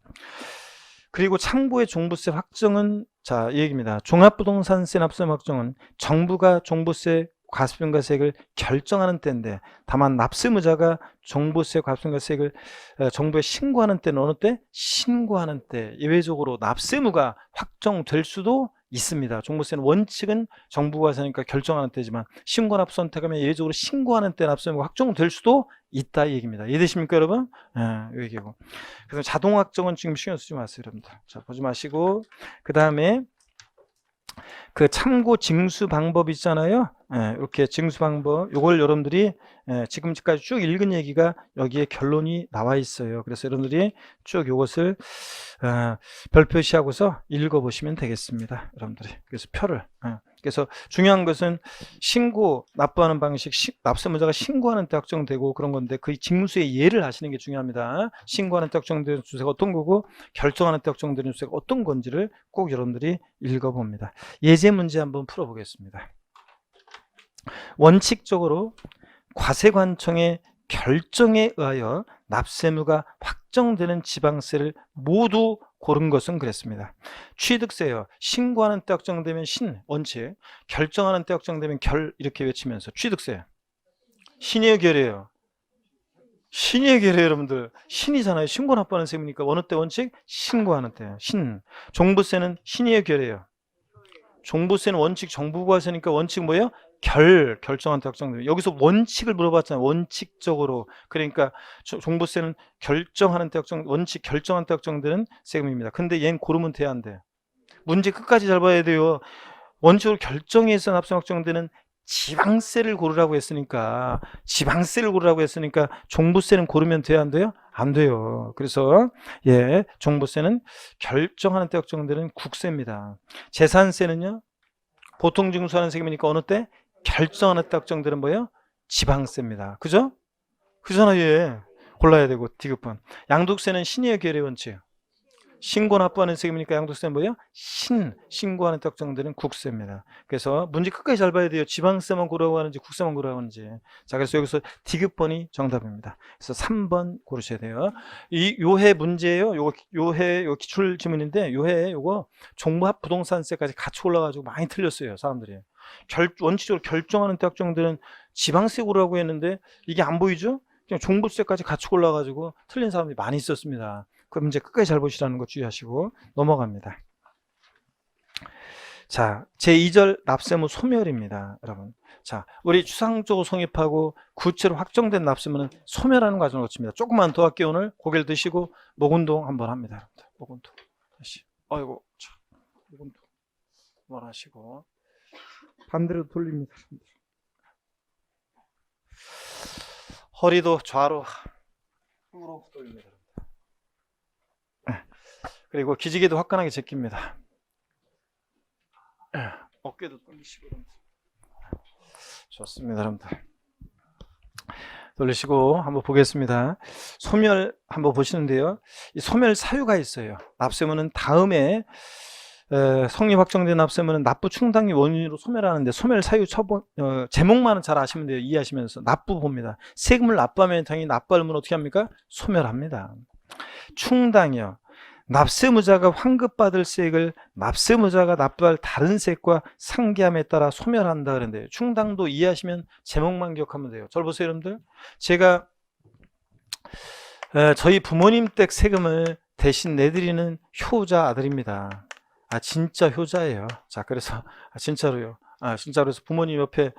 S1: 그리고 참고의 종부세 확정은, 자, 이 얘기입니다. 종합부동산세 납세무 확정은 정부가 종부세 과세분과세액을 결정하는 때인데, 다만 납세무자가 종부세 과세분과세액을 정부에 신고하는 때는 어느 때? 신고하는 때. 예외적으로 납세무가 확정될 수도 있습니다. 종부세는 원칙은 정부가 과세니까 결정하는 때지만 신고납부 선택하면 예외적으로 신고하는 때 납세무가 확정될 수도 있다, 이 얘기입니다. 이해되십니까, 여러분? 이 얘기고. 그래서 자동 확정은 지금 신경 쓰지 마세요, 여러분들. 자, 보지 마시고, 그 다음에 그 참고 징수 방법 있잖아요. 이렇게 징수 방법, 요걸 여러분들이 지금까지 쭉 읽은 얘기가 여기에 결론이 나와 있어요. 그래서 여러분들이 쭉 요것을 별표시하고서 읽어보시면 되겠습니다, 여러분들이. 그래서 표를. 그래서 중요한 것은 신고, 납부하는 방식, 납세무자가 신고하는 때 확정되고 그런 건데, 그 징수의 예를 하시는 게 중요합니다. 신고하는 때 확정되는 주세가 어떤 거고, 결정하는 때 확정되는 주세가 어떤 건지를 꼭 여러분들이 읽어봅니다. 예제 문제 한번 풀어보겠습니다. 원칙적으로 과세관청의 결정에 의하여 납세무가 확정되는 지방세를 모두 고른 것은 그랬습니다. 취득세요. 신고하는 때 확정되면 신, 원칙. 결정하는 때 확정되면 결, 이렇게 외치면서 취득세. 신의 결이에요. 신의 결이에요, 여러분들. 신이잖아요. 신고 납부하는 세무니까 어느 때 원칙? 신고하는 때. 신. 종부세는 신의 결이에요. 종부세는 원칙 정부과세니까 원칙 뭐예요? 결정한 때 확정돼요. 여기서 원칙을 물어봤잖아요. 원칙적으로. 그러니까 종부세는 결정하는 때 원칙 결정한 때 확정되는 세금입니다. 근데 얘는 고르면 돼야 안 돼. 문제 끝까지 잘 봐야 돼요. 원칙으로 결정해서 납세 확정되는 지방세를 고르라고 했으니까, 종부세는 고르면 돼야 안 돼요? 안 돼요. 그래서 종부세는 결정하는 때 확정되는 국세입니다. 재산세는요, 보통 징수하는 세금이니까 어느 때? 결정하는 때 확정되는 뭐예요? 지방세입니다. 그죠? 그잖아요. 골라야 되고, 디귿번. 양도세는 신의 결의 원칙. 신고 납부하는 세금이니까 양도세는 뭐예요? 신고하는 때 확정되는 국세입니다. 그래서 문제 끝까지 잘 봐야 돼요. 지방세만 고르라고 하는지 국세만 고르라고 하는지. 자, 그래서 여기서 디귿번이 정답입니다. 그래서 3번 고르셔야 돼요. 이 요해 문제예요. 요해 기출 지문인데, 요해 요거 종합 부동산세까지 같이 올라가지고 많이 틀렸어요, 사람들이. 원칙적으로 결정하는 때 확정되는 지방세 고르라고 했는데 이게 안 보이죠? 그냥 종부세까지 같이 올라가지고 틀린 사람들이 많이 있었습니다. 그 문제 끝까지 잘 보시라는 거 주의하시고 넘어갑니다. 자, 제2절 납세무 소멸입니다, 여러분. 자, 우리 추상적으로 성립하고 구체로 확정된 납세무는 소멸하는 과정을 거칩니다. 조금만 더 할게요. 오늘 고개를 드시고 목 운동 한번 합니다, 여러분들. 목 운동. 다시. 아이고, 참. 목 운동. 한번 하시고 반대로 돌립니다. 허리도 좌로 우로 돌립니다. 그리고 기지개도 화끈하게 제낍니다. 어깨도 돌리시고. 좋습니다, 여러분들. 돌리시고 한번 보겠습니다. 소멸 한번 보시는데요. 이 소멸 사유가 있어요. 납세문은 다음에 성립 확정된 납세문은 납부 충당이 원인으로 소멸하는데 소멸 사유 제목만은 잘 아시면 돼요. 이해하시면서 납부 봅니다. 세금을 납부하면 당연히 납부하면 어떻게 합니까? 소멸합니다. 충당이요. 납세무자가 환급받을 세액을 납세무자가 납부할 다른 세액과 상기함에 따라 소멸한다 그러는데요. 충당도 이해하시면 제목만 기억하면 돼요. 잘 보세요, 여러분들. 제가 저희 부모님 댁 세금을 대신 내드리는 효자 아들입니다. 진짜 효자예요. 자, 그래서 진짜로요. 진짜로 해서 부모님 옆에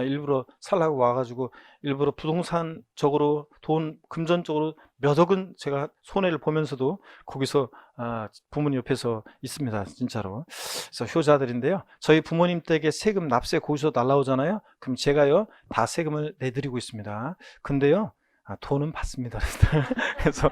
S1: 일부러 살라고 와가지고 일부러 부동산적으로 돈 금전적으로 몇 억은 제가 손해를 보면서도 거기서 부모님 옆에서 있습니다. 진짜로. 그래서 효자들인데요. 저희 부모님 댁에 세금 납세 고지서 날라오잖아요. 그럼 제가요 다 세금을 내드리고 있습니다. 근데요 돈은 받습니다. 그래서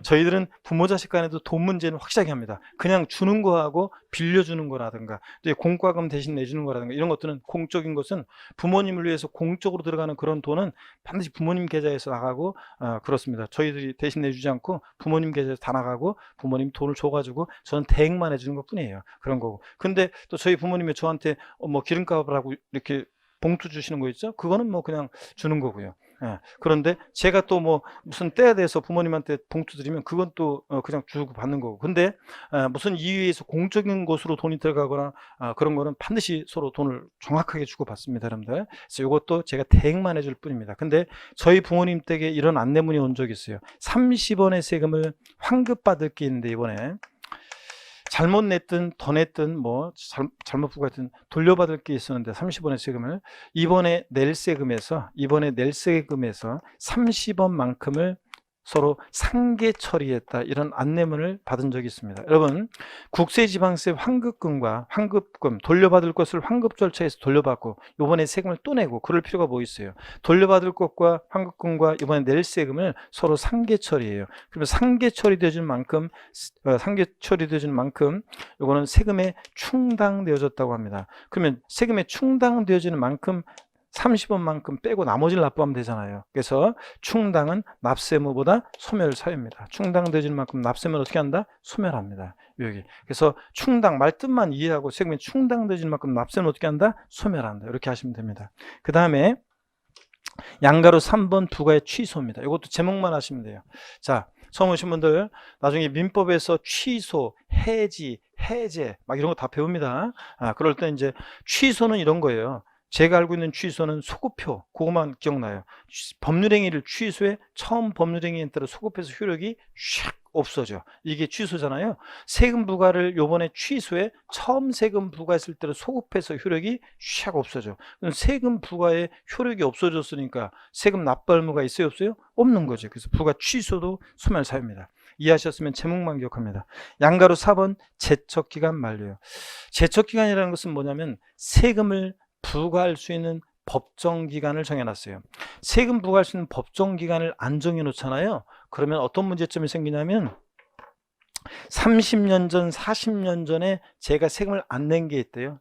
S1: 저희들은 부모 자식 간에도 돈 문제는 확실하게 합니다. 그냥 주는 거하고 빌려주는 거라든가 공과금 대신 내주는 거라든가 이런 것들은 공적인 것은 부모님을 위해서 공적으로 들어가는 그런 돈은 반드시 부모님 계좌에서 나가고 그렇습니다. 저희들이 대신 내주지 않고 부모님 계좌에서 다 나가고 부모님 돈을 줘가지고 저는 대행만 해주는 것 뿐이에요. 그런 거고. 근데 또 저희 부모님이 저한테 뭐 기름값을 하고 이렇게 봉투 주시는 거 있죠? 그거는 뭐 그냥 주는 거고요. 그런데 제가 또 뭐 무슨 때에 대해서 부모님한테 봉투 드리면 그건 또 그냥 주고 받는 거고. 근데 무슨 이유에서 공적인 곳으로 돈이 들어가거나 그런 거는 반드시 서로 돈을 정확하게 주고 받습니다, 여러분들. 그래서 이것도 제가 대행만 해줄 뿐입니다. 근데 저희 부모님 댁에 이런 안내문이 온 적이 있어요. 30원의 세금을 환급받을 게 있는데 이번에 잘못 냈든 더 냈든 뭐 잘못 부과했든 돌려받을 게 있었는데 30원의 세금을 이번에 낼 세금에서 30원만큼을 서로 상계 처리했다, 이런 안내문을 받은 적이 있습니다. 여러분, 국세지방세 환급금과 환급금 돌려받을 것을 환급 절차에서 돌려받고 이번에 세금을 또 내고 그럴 필요가 뭐 있어요? 돌려받을 것과 환급금과 이번에 낼 세금을 서로 상계 처리해요. 그러면 상계 처리되어진 만큼 이거는 세금에 충당되어졌다고 합니다. 그러면 세금에 충당되어지는 만큼 30원만큼 빼고 나머지를 납부하면 되잖아요. 그래서 충당은 납세무보다 소멸 사유입니다. 충당되어지는 만큼 납세무는 어떻게 한다? 소멸합니다. 여기. 그래서 충당 말뜻만 이해하고 세금이 충당되어지는 만큼 납세는 어떻게 한다? 소멸한다. 이렇게 하시면 됩니다. 그 다음에 양가로 3번 부과의 취소입니다. 이것도 제목만 하시면 돼요. 자, 처음 오신 분들 나중에 민법에서 취소, 해지, 해제 막 이런 거 다 배웁니다. 그럴 때 이제 취소는 이런 거예요. 제가 알고 있는 취소는 소급표, 그것만 기억나요. 법률행위를 취소해 처음 법률행위에 따라 소급해서 효력이 샥 없어져. 이게 취소잖아요. 세금 부과를 요번에 취소해 처음 세금 부과했을 때로 소급해서 효력이 샥 없어져. 그럼 세금 부과에 효력이 없어졌으니까 세금 납부 의무가 있어요, 없어요? 없는 거죠. 그래서 부과 취소도 소멸 사유입니다. 이해하셨으면 제목만 기억합니다. 양가로 4번 제척기간 만료요. 제척기간이라는 것은 뭐냐면 세금을 부과할 수 있는 법정기간을 정해놨어요. 세금 부과할 수 있는 법정기간을 안 정해놓잖아요. 그러면 어떤 문제점이 생기냐면 30년 전, 40년 전에 제가 세금을 안 낸 게 있대요.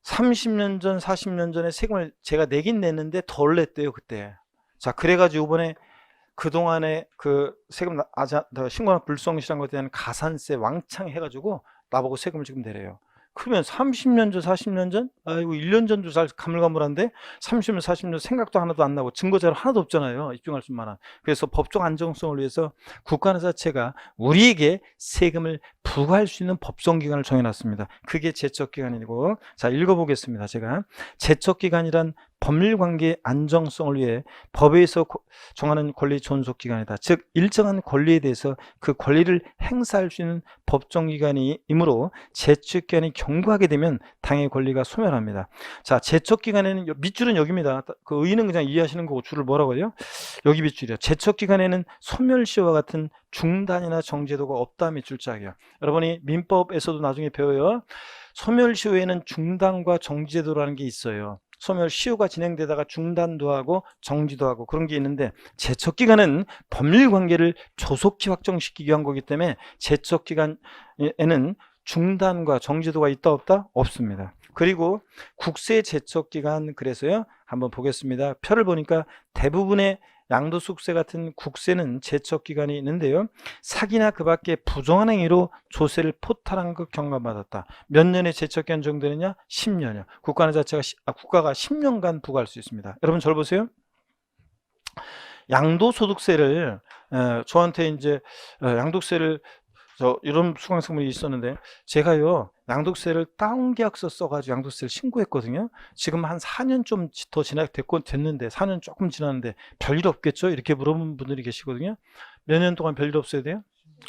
S1: 30년 전, 40년 전에 세금을 제가 내긴 냈는데 덜 냈대요, 그때. 자, 그래가지고 이번에 그동안에 그 세금 신고나 불성실한 것에 대한 가산세 왕창 해가지고 나보고 세금을 지금 내래요. 그러면 30년 전, 40년 전? 아이고, 1년 전도 잘 가물가물한데 30년, 40년 생각도 하나도 안 나고 증거자료 하나도 없잖아요. 입증할 수 만한. 그래서 법적 안정성을 위해서 국가 자체가 우리에게 세금을 부과할 수 있는 법정기간을 정해놨습니다. 그게 제척기간이고, 자, 읽어보겠습니다. 제가 제척기간이란 법률관계 안정성을 위해 법에서 정하는 권리 존속기간이다. 즉 일정한 권리에 대해서 그 권리를 행사할 수 있는 법정기간이므로 제척기간이 경과하게 되면 당의 권리가 소멸합니다. 자, 제척기간에는 밑줄은 여기입니다. 그 의는 그냥 이해하시는 거고 줄을 뭐라고 해요? 여기 밑줄이요. 제척기간에는 소멸시효와 같은 중단이나 정제도가 없다 밑줄짝이에요. 여러분이 민법에서도 나중에 배워요. 소멸시효에는 중단과 정제도라는 게 있어요. 소멸시효가 진행되다가 중단도 하고 정지도 하고 그런 게 있는데 제척기간은 법률관계를 조속히 확정시키기 위한 거기 때문에 제척기간에는 중단과 정지도가 있다 없다? 없습니다. 그리고 국세 제척기간 그래서요 한번 보겠습니다. 표를 보니까 대부분의 양도소득세 같은 국세는 제척기간이 있는데요. 사기나 그 밖에 부정한 행위로 조세를 포탈한 것 경감받았다. 몇 년의 제척기간 정도 되느냐? 10년이요. 국가가 10년간 부과할 수 있습니다. 여러분 저를 보세요. 양도소득세를 저한테 이제 양도세를 이런 수강생분이 있었는데 제가요 양도세를 다운계약서 써가지고 양도세를 신고했거든요. 지금 한 4년 좀 더 됐는데 4년 조금 지났는데 별일 없겠죠? 이렇게 물어보는 분들이 계시거든요. 몇 년 동안 별일 없어야 돼요?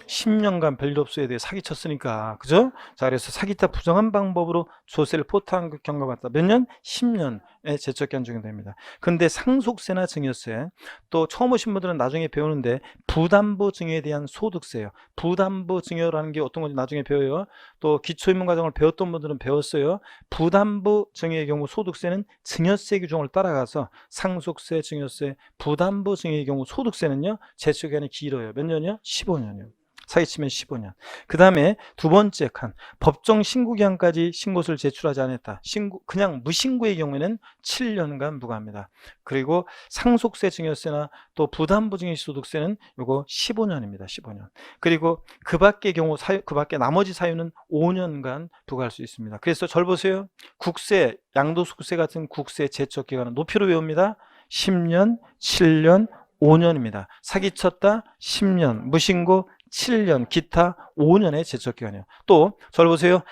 S1: 10년간 별일 없어야 돼요. 사기쳤으니까. 그죠? 자, 그래서 사기타 부정한 방법으로 조세를 포탈한 그 경과가 왔다. 몇 년? 10년에 제척기간 적용됩니다. 근데 상속세나 증여세, 또 처음 오신 분들은 나중에 배우는데 부담부 증여에 대한 소득세요. 부담부 증여라는 게 어떤 건지 나중에 배워요. 또 기초인문과정을 배웠던 분들은 배웠어요. 부담부 증여의 경우 소득세는 증여세 규정을 따라가서 상속세, 증여세, 부담부 증여의 경우 소득세는요 제척기간이 길어요. 몇 년이요? 15년이요. 사기치면 15년. 그 다음에 두 번째 칸, 법정 신고기한까지 신고서를 제출하지 않았다. 그냥 무신고의 경우에는 7년간 부과합니다. 그리고 상속세, 증여세나 또 부담부 증여소득세는 요거 15년입니다. 15년. 그리고 그 밖의 경우 그 밖에 나머지 사유는 5년간 부과할 수 있습니다. 그래서 절 보세요. 국세, 양도소득세 같은 국세 제척 기간은 높이로 외웁니다. 10년, 7년, 5년입니다. 사기쳤다 10년, 무신고 7년, 기타 5년의 제척기간이에요. 또 저를 보세요.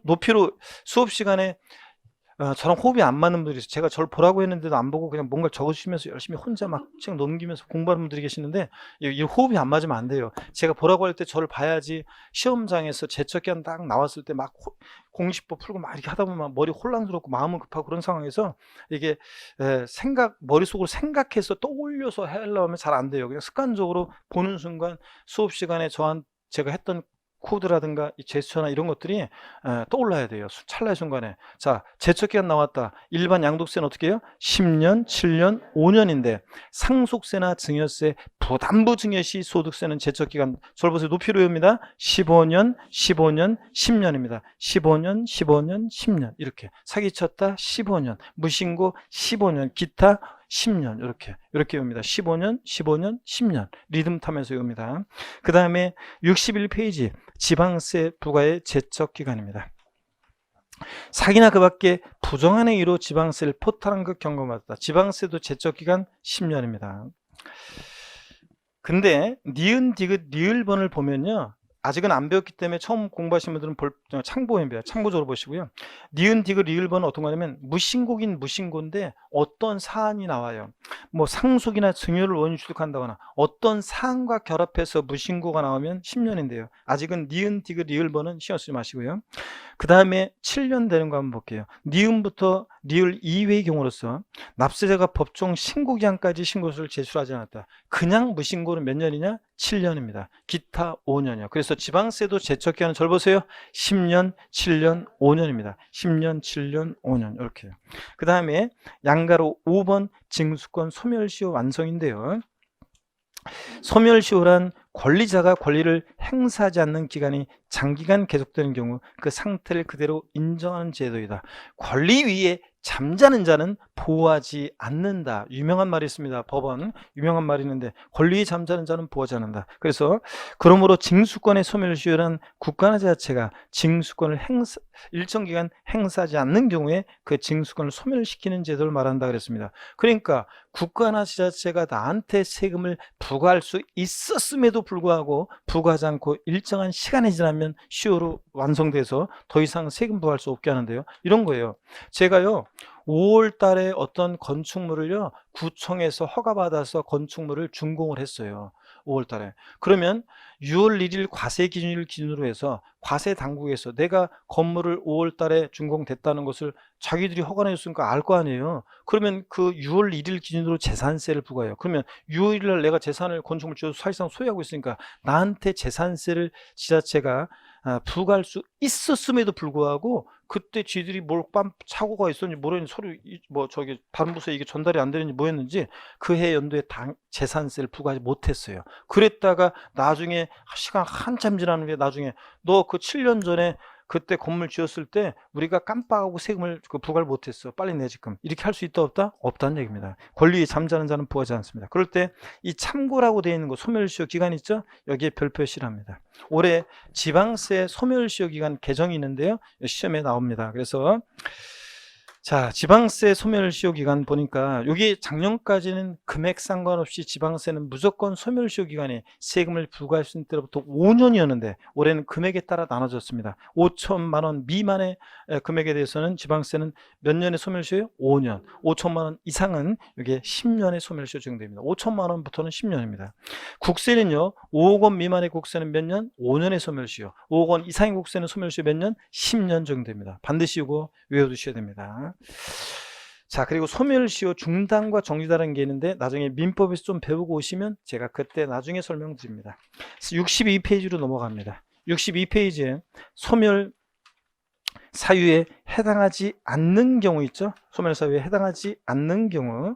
S1: 높이로 수업 시간에 저랑 호흡이 안 맞는 분들이 있어요. 제가 저를 보라고 했는데도 안 보고 그냥 뭔가 적으시면서 열심히 혼자 막 책 넘기면서 공부하는 분들이 계시는데 이 호흡이 안 맞으면 안 돼요. 제가 보라고 할 때 저를 봐야지. 시험장에서 제척기간 딱 나왔을 때 막 공식법 풀고 막 이렇게 하다 보면 머리 혼란스럽고 마음은 급하고 그런 상황에서 이게 머릿속으로 생각해서 떠올려서 하려면 잘 안 돼요. 그냥 습관적으로 보는 순간 수업 시간에 제가 했던 코드라든가 이 제스처나 이런 것들이 떠올라야 돼요. 찰나의 순간에. 자, 제척기간 나왔다. 일반 양도세는 어떻게 해요? 10년, 7년, 5년인데 상속세나 증여세, 부담부 증여시 소득세는 제척기간 저를 보세요. 높이로 외웁니다. 15년, 15년, 10년입니다. 15년, 15년, 10년 이렇게. 사기쳤다 15년, 무신고 15년, 기타 10년 이렇게 외웁니다. 15년, 15년, 10년 리듬 타면서 외웁니다. 그 다음에 61페이지 지방세 부과의 제척기간입니다. 사기나 그 밖에 부정한 행위로 지방세를 포탈한 것 경고받았다. 지방세도 제척기간 10년입니다. 근데 니은, 디귿, 리을번을 보면요. 아직은 안 배웠기 때문에 처음 공부하신 분들은 참고입니다. 참고적으로 보시고요. 니은, 디귿, 리을번은 어떤 거냐면 무신고긴 무신고인데 어떤 사안이 나와요. 뭐 상속이나 증여를 원인 취득한다거나 어떤 사안과 결합해서 무신고가 나오면 10년인데요. 아직은 니은, 디귿, 리을번은 신경 쓰지 마시고요. 그 다음에 7년 되는 거 한번 볼게요. 니은부터 리을 이외의 경우로서 납세자가 법정 신고기한까지 신고서를 제출하지 않았다. 그냥 무신고는 몇 년이냐? 7년입니다. 기타 5년이요. 그래서 지방세도 제척기한은 절 보세요. 10년, 7년, 5년입니다. 10년, 7년, 5년 이렇게요. 그 다음에 양가로 5번 징수권 소멸시효 완성인데요. 소멸시효란 권리자가 권리를 행사하지 않는 기간이 장기간 계속되는 경우 그 상태를 그대로 인정하는 제도이다. 권리 위에 잠자는 자는 보호하지 않는다. 유명한 말이 있습니다. 법원 유명한 말이 있는데 권리 위에 잠자는 자는 보호하지 않는다. 그래서 그러므로 징수권의 소멸시효란 국가나 자체가 징수권을 일정 기간 행사하지 않는 경우에 그 징수권을 소멸시키는 제도를 말한다 그랬습니다. 그러니까 국가나 지자체가 나한테 세금을 부과할 수 있었음에도 불구하고 부과하지 않고 일정한 시간이 지나면 시효로 완성돼서 더 이상 세금 부과할 수 없게 하는데요. 이런 거예요. 제가요 5월 달에 어떤 건축물을요 구청에서 허가받아서 건축물을 준공을 했어요. 5월 달에. 그러면 6월 1일 과세 기준일 기준으로 해서 과세 당국에서 내가 건물을 5월 달에 준공됐다는 것을 자기들이 허가해 줬으니까 알 거 아니에요. 그러면 그 6월 1일 기준으로 재산세를 부과해요. 그러면 6월 1일 날 내가 재산을 건축물 지어서 사실상 소유하고 있으니까 나한테 재산세를 지자체가 부과할 수 있었음에도 불구하고 그때 쥐들이 뭘 착오가 있었는지 모르겠는지 다른 부서에 이게 전달이 안 되는지 뭐였는지 그 해 연도에 재산세를 부과하지 못했어요. 그랬다가 나중에 시간 한참 지나는 게 나중에 너 그 7년 전에 그때 건물 지었을 때 우리가 깜빡하고 세금을 부과를 못했어. 빨리 내 지금. 이렇게 할 수 있다 없다? 없다는 얘기입니다. 권리에 잠자는 자는 부하지 않습니다. 그럴 때 이 참고라고 되어 있는 거 소멸시효 기간 있죠? 여기에 별표 실합니다. 올해 지방세 소멸시효 기간 개정이 있는데요. 시험에 나옵니다. 그래서 자, 지방세 소멸시효 기간 보니까 여기 작년까지는 금액 상관없이 지방세는 무조건 소멸시효 기간에 세금을 부과할 수 있는 때로부터 5년이었는데 올해는 금액에 따라 나눠졌습니다. 5천만 원 미만의 금액에 대해서는 지방세는 몇 년의 소멸시효요? 5년. 5천만 원 이상은 이게 10년의 소멸시효 적용됩니다. 5천만 원부터는 10년입니다. 국세는요. 5억 원 미만의 국세는 몇 년? 5년의 소멸시효. 5억 원 이상의 국세는 소멸시효 몇 년? 10년 적용됩니다. 반드시 이거 외워두셔야 됩니다. 자, 그리고 소멸시효 중단과 정지다라는 게 있는데 나중에 민법에서 좀 배우고 오시면 제가 그때 나중에 설명드립니다. 62페이지로 넘어갑니다. 62페이지에 소멸 사유에 해당하지 않는 경우 있죠? 소멸 사유에 해당하지 않는 경우.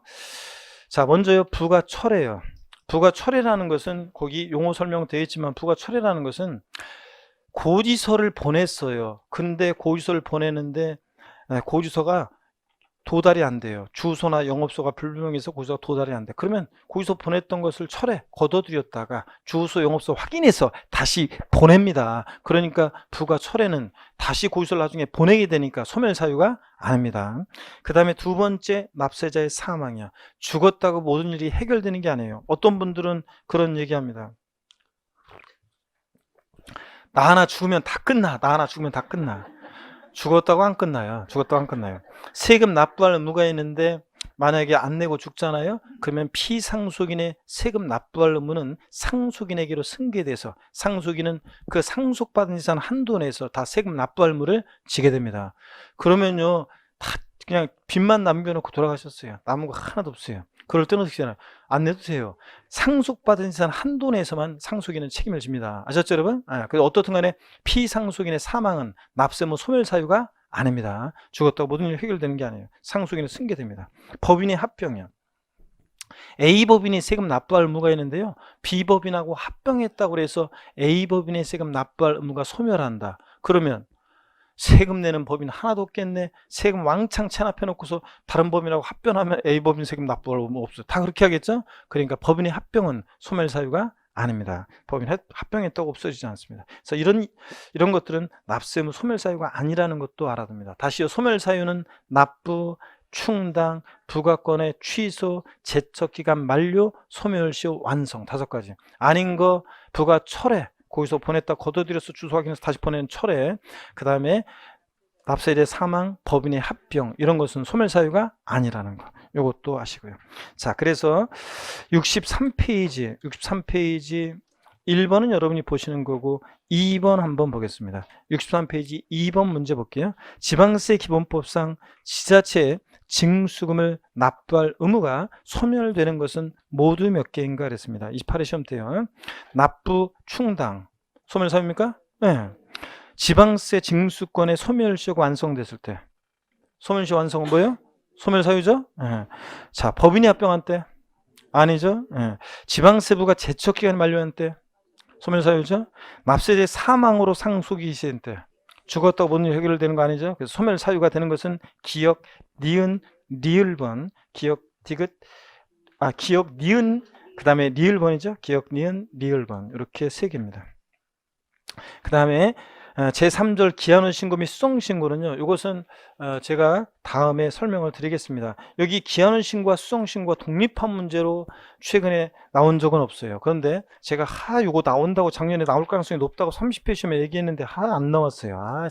S1: 자, 먼저요. 부가철회요. 부가철회라는 것은 거기 용어 설명되어 있지만 부가철회라는 것은 고지서를 보냈어요. 근데 고지서를 보내는데 고지서가 도달이 안 돼요. 주소나 영업소가 불분명해서 고지서가 도달이 안 돼. 그러면 고지서 보냈던 것을 철회, 걷어들였다가 주소, 영업소 확인해서 다시 보냅니다. 그러니까 부가철회는 다시 고지서를 나중에 보내게 되니까 소멸사유가 아닙니다. 그 다음에 두 번째, 납세자의 사망이야. 죽었다고 모든 일이 해결되는 게 아니에요. 어떤 분들은 그런 얘기합니다. 나 하나 죽으면 다 끝나. 나 하나 죽으면 다 끝나. 죽었다고 안 끝나요. 죽었다고 안 끝나요. 세금 납부할 의무가 있는데 만약에 안 내고 죽잖아요. 그러면 피상속인의 세금 납부할 의무는 상속인에게로 승계돼서 상속인은 그 상속받은 재산 한도 내에서 다 세금 납부할 의무를 지게 됩니다. 그러면요, 다 그냥 빚만 남겨놓고 돌아가셨어요. 남은 거 하나도 없어요. 그럴 때는 어떻게 되나요? 안 내도 돼요. 상속받은 재산 한도 내에서만 상속인은 책임을 집니다. 아셨죠, 여러분? 그래서 어떻든 간에 피상속인의 사망은 납세무 소멸 사유가 아닙니다. 죽었다고 모든 일이 해결되는 게 아니에요. 상속인은 승계됩니다. 법인의 합병이요. A법인이 세금 납부할 의무가 있는데요. B법인하고 합병했다고 해서 A법인의 세금 납부할 의무가 소멸한다. 그러면 세금 내는 법인 하나도 없겠네. 세금 왕창 체납해 놓고서 다른 법인하고 합병하면 A법인 세금 납부할 의무 없어요. 다 그렇게 하겠죠? 그러니까 법인의 합병은 소멸 사유가 아닙니다. 법인 합병했다고 없어지지 않습니다. 그래서 이런 것들은 납세무 소멸 사유가 아니라는 것도 알아야 됩니다. 다시요. 소멸 사유는 납부, 충당, 부가권의 취소, 제척기간 만료, 소멸시효 완성 5가지. 아닌 거 부가철회, 거기서 보냈다 걷어들여서 주소 확인해서 다시 보내는 철회, 그 다음에 납세자의 사망, 법인의 합병, 이런 것은 소멸 사유가 아니라는 거. 이것도 아시고요. 자, 그래서 63페이지 1번은 여러분이 보시는 거고 2번 한번 보겠습니다. 63페이지 2번 문제 볼게요. 지방세 기본법상 지자체에 징수금을 납부할 의무가 소멸되는 것은 모두 몇 개인가 그랬습니다. 28회 시험 때요. 납부, 충당 소멸 사유입니까? 네. 지방세 징수권의 소멸시효가 완성됐을 때 소멸시효 완성은 뭐예요? 소멸 사유죠? 네. 자, 법인이 합병한 때 아니죠? 네. 지방세부가 제척기간이 만료한 때 소멸 사유죠? 납세자의 사망으로 상속이 시된 때 죽었다고 모든 일이 해결되는 거 아니죠? 그래서 소멸 사유가 되는 것은 기역, 니은, 리을번, 기역, 디귿, 기역, 니은, 그 다음에 리을번이죠? 기역, 니은, 리을번. 이렇게 3개입니다. 그 다음에 제3절 기한원 신고 및 수정 신고는요. 이것은 제가 다음에 설명을 드리겠습니다. 여기 기한원 신고와 수정 신고가 독립한 문제로 최근에 나온 적은 없어요. 그런데 제가 이거 나온다고 작년에 나올 가능성이 높다고 30회 시험에 얘기했는데 안 나왔어요.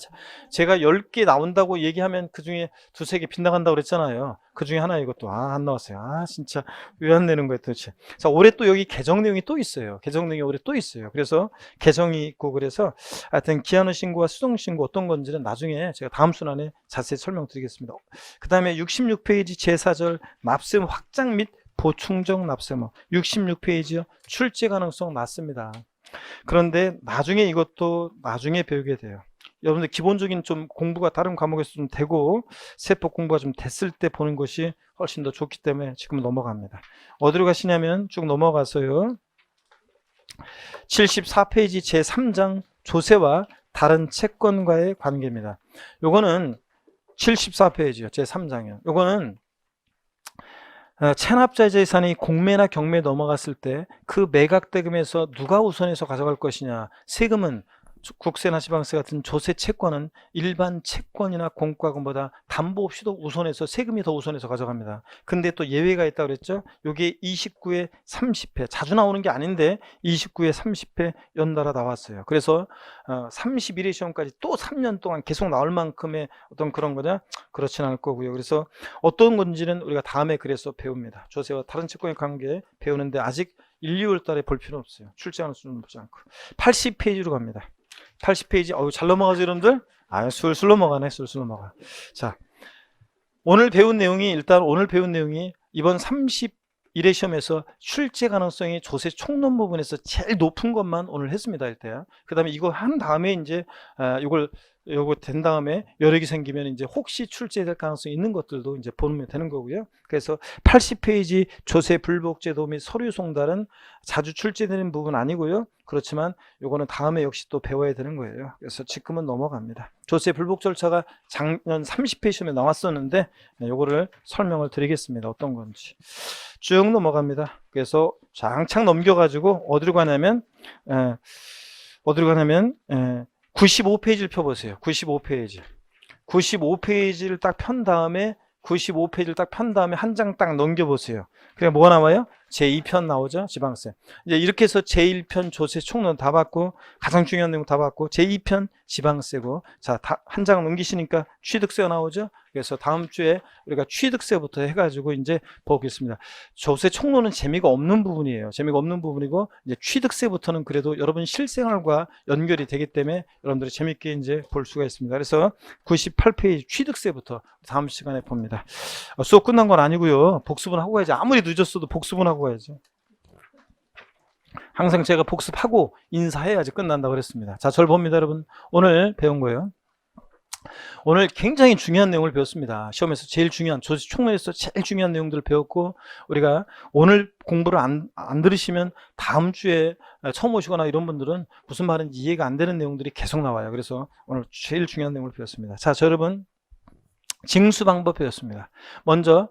S1: 제가 10개 나온다고 얘기하면 그중에 2-3개 빗나간다고 그랬잖아요. 그 중에 하나 이것도 안 나왔어요. 진짜 왜 안 내는 거예요 도대체. 자, 올해 또 여기 개정 내용이 또 있어요. 개정 내용이 올해 또 있어요. 그래서 개정이 있고 그래서 하여튼 기한원 신고와 수정 신고 어떤 건지는 나중에 제가 다음 순환에 자세히 설명드리겠습니다. 그 다음에 66페이지 제4절 납세무 확장 및 보충적 납세무 66페이지요. 출제 가능성 낮습니다. 그런데 나중에 이것도 나중에 배우게 돼요. 여러분들 기본적인 좀 공부가 다른 과목에서 좀 되고 세법 공부가 좀 됐을 때 보는 것이 훨씬 더 좋기 때문에 지금 넘어갑니다. 어디로 가시냐면 쭉 넘어가서요. 74페이지 제3장 조세와 다른 채권과의 관계입니다. 요거는 74페이지요. 제3장이요. 요거는 체납자의 재산이 공매나 경매에 넘어갔을 때 그 매각 대금에서 누가 우선해서 가져갈 것이냐. 세금은 국세나 지방세 같은 조세 채권은 일반 채권이나 공과금보다 담보 없이도 우선해서 세금이 더 우선해서 가져갑니다. 근데 또 예외가 있다고 그랬죠. 요게 29회 30회 자주 나오는 게 아닌데 29회 30회 연달아 나왔어요. 그래서 31회 시험까지 또 3년 동안 계속 나올 만큼의 어떤 그런 거냐? 그렇진 않을 거고요. 그래서 어떤 건지는 우리가 다음에 그래서 배웁니다. 조세와 다른 채권의 관계 배우는데 아직 1, 2월 달에 볼 필요는 없어요. 출제하는 수는 보지 않고. 80페이지로 갑니다. 80페이지. 잘 넘어가죠, 여러분들? 술술 넘어가네, 술술 넘어가. 자, 오늘 배운 내용이 이번 31회 시험에서 출제 가능성이 조세 총론 부분에서 제일 높은 것만 오늘 했습니다, 일단. 그 다음에 이거 한 다음에 이제, 요거 된 다음에 여력이 생기면 이제 혹시 출제될 가능성이 있는 것들도 이제 보면 되는 거고요. 그래서 80페이지 조세 불복제도 및 서류 송달은 자주 출제되는 부분 아니고요. 그렇지만 요거는 다음에 역시 또 배워야 되는 거예요. 그래서 지금은 넘어갑니다. 조세 불복 절차가 작년 30회 시험에 나왔었는데 요거를 설명을 드리겠습니다. 어떤 건지. 쭉 넘어갑니다. 그래서 장창 넘겨가지고 어디로 가냐면 95페이지를 펴보세요. 95페이지를 딱 편 다음에 95페이지를 딱 편 다음에 한 장 딱 넘겨보세요. 그래 뭐가 나와요? 제2편 나오죠. 지방세. 이제 이렇게 해서 제1편 조세 총론 다 받고 가장 중요한 내용 다 받고 제2편 지방세고 자, 한 장 넘기시니까 취득세가 나오죠. 그래서 다음 주에 우리가 취득세부터 해가지고 이제 보겠습니다. 조세 총론은 재미가 없는 부분이에요. 재미가 없는 부분이고 이제 취득세부터는 그래도 여러분 실생활과 연결이 되기 때문에 여러분들이 재밌게 이제 볼 수가 있습니다. 그래서 98페이지 취득세부터 다음 시간에 봅니다. 수업 끝난 건 아니고요. 복습은 하고 가야지. 아무리 늦었어도 복습은 하고 가야죠. 항상 제가 복습하고 인사해야지 끝난다고 그랬습니다. 자, 저를 봅니다, 여러분. 오늘 배운 거예요. 오늘 굉장히 중요한 내용을 배웠습니다. 시험에서 제일 중요한, 조세 총론에서 제일 중요한 내용들을 배웠고, 우리가 오늘 공부를 안 들으시면 다음 주에 처음 오시거나 이런 분들은 무슨 말인지 이해가 안 되는 내용들이 계속 나와요. 그래서 오늘 제일 중요한 내용을 배웠습니다. 자, 저 여러분. 징수 방법 배웠습니다. 먼저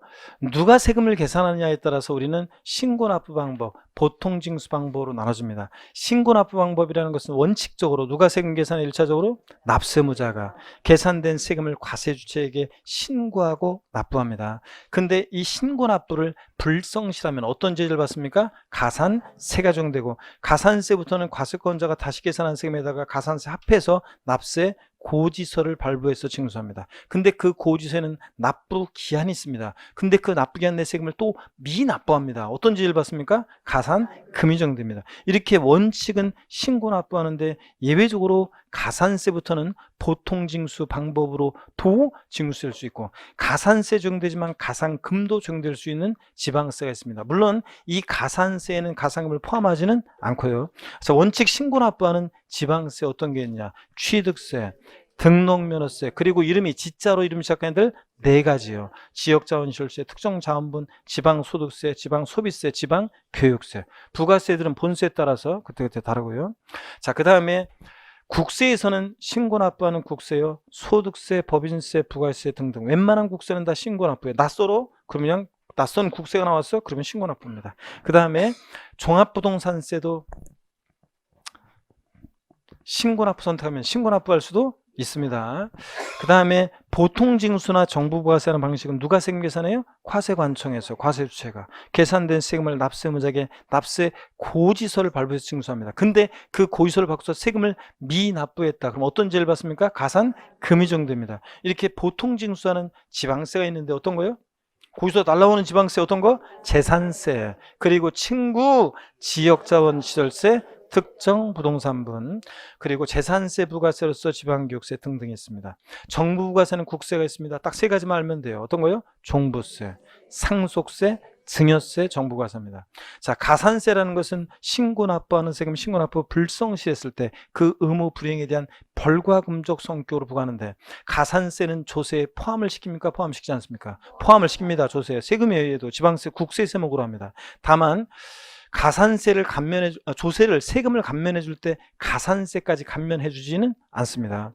S1: 누가 세금을 계산하느냐에 따라서 우리는 신고납부 방법, 보통 징수 방법으로 나눠집니다. 신고납부 방법이라는 것은 원칙적으로 누가 세금 계산에 1차적으로 납세무자가 계산된 세금을 과세주체에게 신고하고 납부합니다. 근데 이 신고납부를 불성실하면 어떤 죄를 받습니까? 가산세가 적용되고 가산세부터는 과세권자가 다시 계산한 세금에다가 가산세 합해서 납세 고지서를 발부해서 징수합니다. 근데 그 고지서에는 납부 기한이 있습니다. 근데 그 납부 기한 내 세금을 또 미납부합니다. 어떤 죄를 받습니까? 가산금이 적용됩니다. 이렇게 원칙은 신고 납부하는데 예외적으로 가산세부터는 보통징수 방법으로 도 징수할 수 있고 가산세 적용되지만 가산금도 적용될 수 있는 지방세가 있습니다. 물론 이 가산세에는 가산금을 포함하지는 않고요. 그래서 원칙 신고 납부하는 지방세 어떤 게 있냐? 취득세, 등록면허세, 그리고 이름이 지자로 이름 시작하는 애들 4가지요. 지역자원시설세, 특정자원분, 지방소득세, 지방소비세, 지방교육세. 부가세들은 본세에 따라서 그때그때 다르고요. 자, 그 다음에 국세에서는 신고 납부하는 국세요. 소득세, 법인세, 부가세 등등. 웬만한 국세는 다 신고 납부예요. 낯설어? 그러면 그냥 낯선 국세가 나왔어? 그러면 신고 납부입니다. 그 다음에 종합부동산세도 신고납부 선택하면 신고납부할 수도 있습니다. 그 다음에 보통징수나 정부부가세하는 방식은 누가 세금 계산해요? 과세관청에서 과세주체가 계산된 세금을 납세무자에게 납세 고지서를 발부해서 징수합니다. 근데 그 고지서를 받고서 세금을 미납부했다. 그럼 어떤 죄를 받습니까? 가산금이 적용됩니다. 이렇게 보통징수하는 지방세가 있는데 어떤 거예요? 거기서 날라오는 지방세 어떤 거? 재산세, 그리고 친구 지역자원시설세, 특정 부동산분, 그리고 재산세, 부가세로서 지방교육세 등등이 있습니다. 정부부가세는 국세가 있습니다. 딱 3가지만 알면 돼요. 어떤 거요? 종부세, 상속세, 증여세, 정부가세입니다. 자, 가산세라는 것은 신고납부하는 세금 신고납부 불성시했을 때 그 의무 불이행에 대한 벌과금적 성격으로 부과하는데 가산세는 조세에 포함을 시킵니까? 포함시키지 않습니까? 포함을 시킵니다. 조세에 세금에 의해도 지방세, 국세 세목으로 합니다. 다만 가산세를 조세를 세금을 감면해 줄 때 가산세까지 감면해 주지는 않습니다.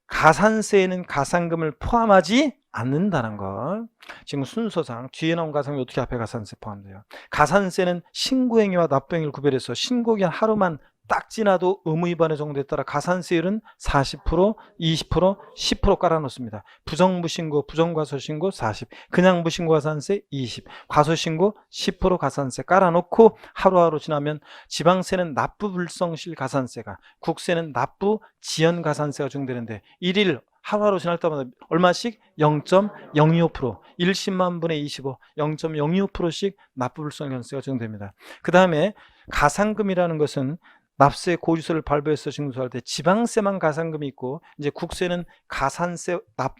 S1: 가산세에는 가산금을 포함하지 않는다는 것. 지금 순서상 뒤에 나온 가산금이 어떻게 앞에 가산세 포함돼요? 가산세는 신고행위와 납부행위를 구별해서 신고기한 하루만 딱 지나도 의무위반의 정도에 따라 가산세율은 40%, 20%, 10% 깔아놓습니다. 부정부신고, 부정과소신고 40, 그냥 무신고 가산세 20, 과소신고 10% 가산세 깔아놓고 하루하루 지나면 지방세는 납부불성실 가산세가, 국세는 납부지연 가산세가 적용되는데 일일 하루하루 지날 때마다 얼마씩? 0.025%, 1십만 분의 25, 0.025%씩 납부불성 가산세가 적용됩니다. 그 다음에 가산금이라는 것은 납세 고지서를 발부해서 징수할 때 지방세만 가산금이 있고, 이제 국세는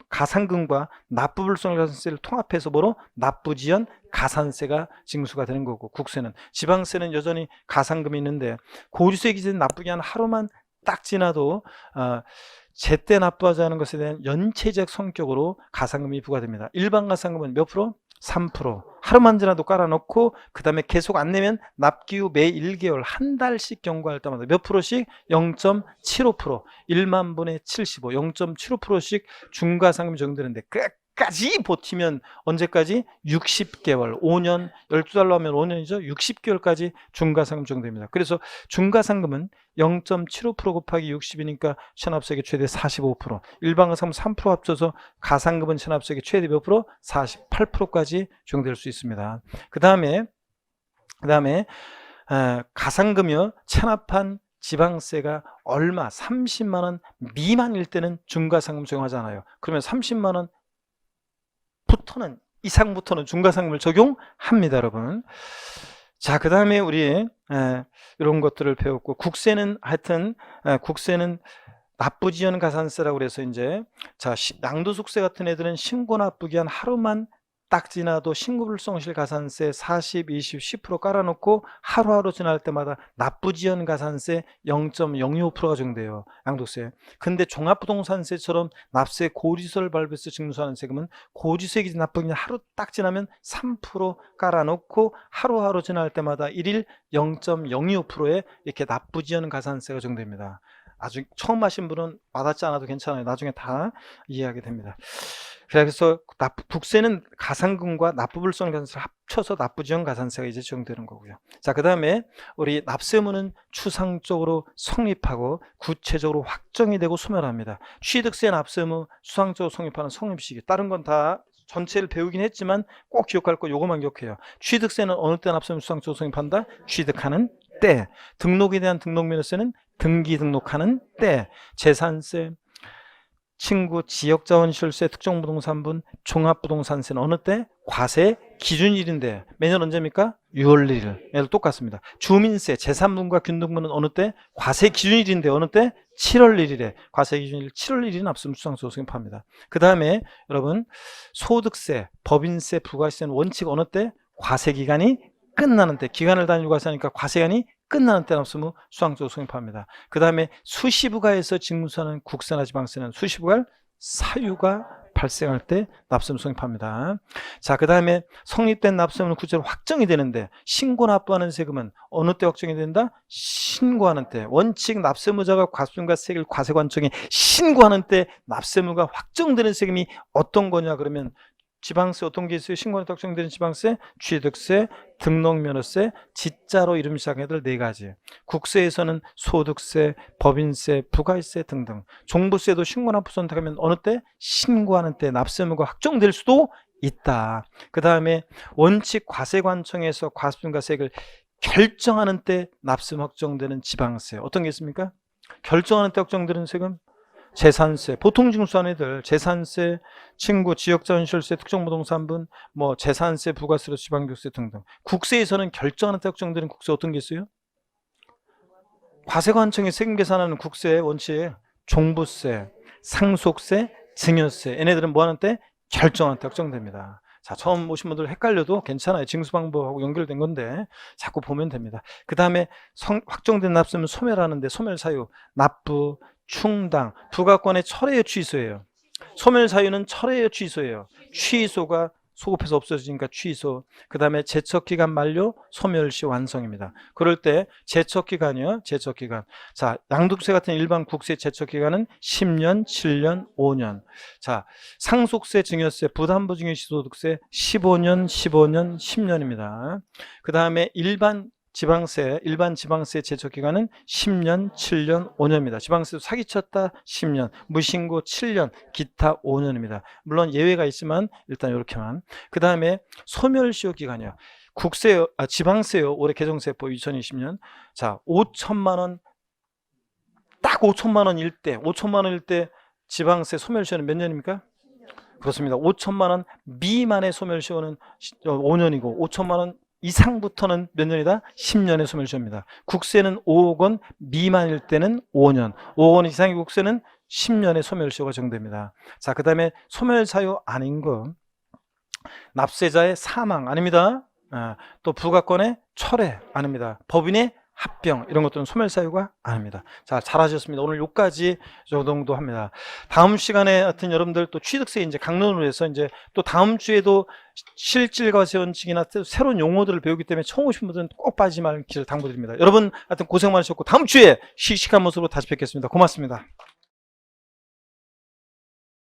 S1: 가산금과 납부불성 가산세를 통합해서 뭐로? 납부지연 가산세가 징수가 되는 거고, 국세는, 지방세는 여전히 가산금이 있는데 고지서에 기재된 납부기 한 하루만 딱 지나도 제때 납부하지 않은 것에 대한 연체적 성격으로 가산금이 부과됩니다. 일반 가산금은 몇 프로? 3%. 하루만 지나도 깔아놓고 그 다음에 계속 안 내면 납기 후 매 1개월 한 달씩 경과할 때마다 몇 프로씩? 0.75%, 1만 분의 75, 0.75%씩 중과상금이 적용되는데 끝까지 버티면 언제까지? 60개월, 5년, 12달러 하면 5년이죠. 60개월까지 중과상금 적용됩니다. 그래서 중과상금은 0.75% 곱하기 60이니까 체납세액의 최대 45%, 일반 가산금 3% 합쳐서 가산금은 체납세액의 최대 몇 프로? 48%까지 적용될 수 있습니다. 그 다음에 가산금이요, 체납한 지방세가 얼마? 30만 원 미만일 때는 중과상금 적용하잖아요. 그러면 30만 원 이상부터는 중과상금을 적용합니다, 여러분. 자, 그 다음에 우리 이런 것들을 배웠고, 국세는 하여튼 국세는 납부지연 가산세라고 그래서 이제, 자, 양도소득세 같은 애들은 신고 납부기 한 하루만 딱 지나도 신고불성실 가산세 40, 20, 10% 깔아놓고 하루하루 지날 때마다 납부지연 가산세 0.025%가 적용돼요, 양도세. 근데 종합부동산세처럼 납세 고지서를 발부해서 징수하는 세금은 고지서에 기준 납부기 하루 딱 지나면 3% 깔아놓고 하루하루 지날 때마다 일일 0.025%의 이렇게 납부지연 가산세가 적용됩니다. 아주 처음 하신 분은 와닿지 않아도 괜찮아요. 나중에 다 이해하게 됩니다. 그래서 국세는 가산금과 납부불성 가산세를 합쳐서 납부지연 가산세가 이제 적용되는 거고요. 자, 그 다음에 우리 납세무는 추상적으로 성립하고 구체적으로 확정이 되고 소멸합니다. 취득세 납세무 추상적으로 성립하는 성립시기, 다른 건 다 전체를 배우긴 했지만 꼭 기억할 거 요거만 기억해요. 취득세는 어느 때 납세무 추상적으로 성립한다? 취득하는 때. 등록에 대한 등록면허세는 등기 등록하는 때. 재산세, 친구, 지역자원시설세, 특정부동산분, 종합부동산세는 어느 때? 과세 기준일인데 매년 언제입니까? 6월 1일. 얘도 똑같습니다. 주민세, 재산분과 균등분은 어느 때? 과세 기준일인데 어느 때? 7월 1일에. 과세 기준일 7월 1일은 납세무 추상적으로 성립합니다. 그 다음에 여러분, 소득세, 법인세, 부가세는 원칙 어느 때? 과세 기간이 끝나는 때. 기간을 단위로 과세하니까 과세기간이 끝나는 때 납세무 수상적으로 성립합니다. 그 다음에 수시부가에서 징수하는 국세나 지방세는 수시부가 사유가 발생할 때 납세무 성립합니다. 자, 그 다음에 성립된 납세무는 구체로 확정이 되는데, 신고 납부하는 세금은 어느 때 확정이 된다? 신고하는 때. 원칙 납세무자가 과세금과 세액을 과세관청에 신고하는 때 납세무가 확정되는 세금이 어떤 거냐 그러면, 지방세 어떤 게 있어요? 신고에 확정되는 지방세, 취득세, 등록면허세, 지자로 이름 시작한 애들 4가지. 국세에서는 소득세, 법인세, 부가세 등등. 종부세도 신고 납부 선택하면 어느 때? 신고하는 때 납세무가 확정될 수도 있다. 그 다음에 원칙 과세관청에서 과세금과 세액을 결정하는 때 납세무 확정되는 지방세. 어떤 게 있습니까? 결정하는 때 확정되는 세금? 재산세, 보통 징수하는 애들, 재산세, 친구, 지역자원시설세, 특정부동산분, 뭐 재산세, 부가세, 지방교세 등등. 국세에서는 결정하는 때 확정되는 국세 어떤 게 있어요? 과세관청이 세금 계산하는 국세 원칙, 종부세, 상속세, 증여세. 얘네들은 뭐 하는 때? 결정하는 때 확정됩니다. 자, 처음 오신 분들 헷갈려도 괜찮아요. 징수 방법하고 연결된 건데 자꾸 보면 됩니다. 그 다음에 확정된 납세는 소멸하는데, 소멸 사유, 납부, 충당, 부가권의 철회 취소예요. 소멸 사유는 철회 취소예요. 취소가 소급해서 없어지니까 취소. 그 다음에 제척기간 만료, 소멸시 완성입니다. 그럴 때 제척기간이요. 제척기간. 자, 양도세 같은 일반 국세 제척기간은 10년, 7년, 5년. 자, 상속세, 증여세, 부담부 증여시 소득세 15년, 15년, 10년입니다. 그 다음에 일반 지방세 제척기간은 10년, 7년, 5년입니다. 지방세도 사기쳤다 10년, 무신고 7년, 기타 5년입니다. 물론 예외가 있지만 일단 이렇게만. 그 다음에 소멸시효 기간이요. 지방세요. 올해 개정세법 2020년. 자, 5천만 원, 딱 5천만 원일 때 지방세 소멸시효는 몇 년입니까? 그렇습니다. 5천만 원 미만의 소멸시효는 5년이고 5천만 원 이상부터는 몇 년이다? 10년의 소멸시효입니다. 국세는 5억 원 미만일 때는 5년, 5억 원 이상의 국세는 10년의 소멸시효가 적용됩니다. 자, 그 다음에 소멸사유 아닌 거, 납세자의 사망 아닙니다. 또 부가권의 철회 아닙니다. 법인의 합병 이런 것들은 소멸사유가 아닙니다. 자, 잘하셨습니다. 오늘 요까지 정도 합니다. 다음 시간에 하여튼 여러분들 또 취득세 이제 강론으로 해서 이제 또 다음 주에도 실질과세 원칙이나 새로운 용어들을 배우기 때문에 처음 오신 분들은 꼭 빠지지 말기를 당부드립니다. 여러분 하여튼 고생 많으셨고 다음 주에 씩씩한 모습으로 다시 뵙겠습니다. 고맙습니다.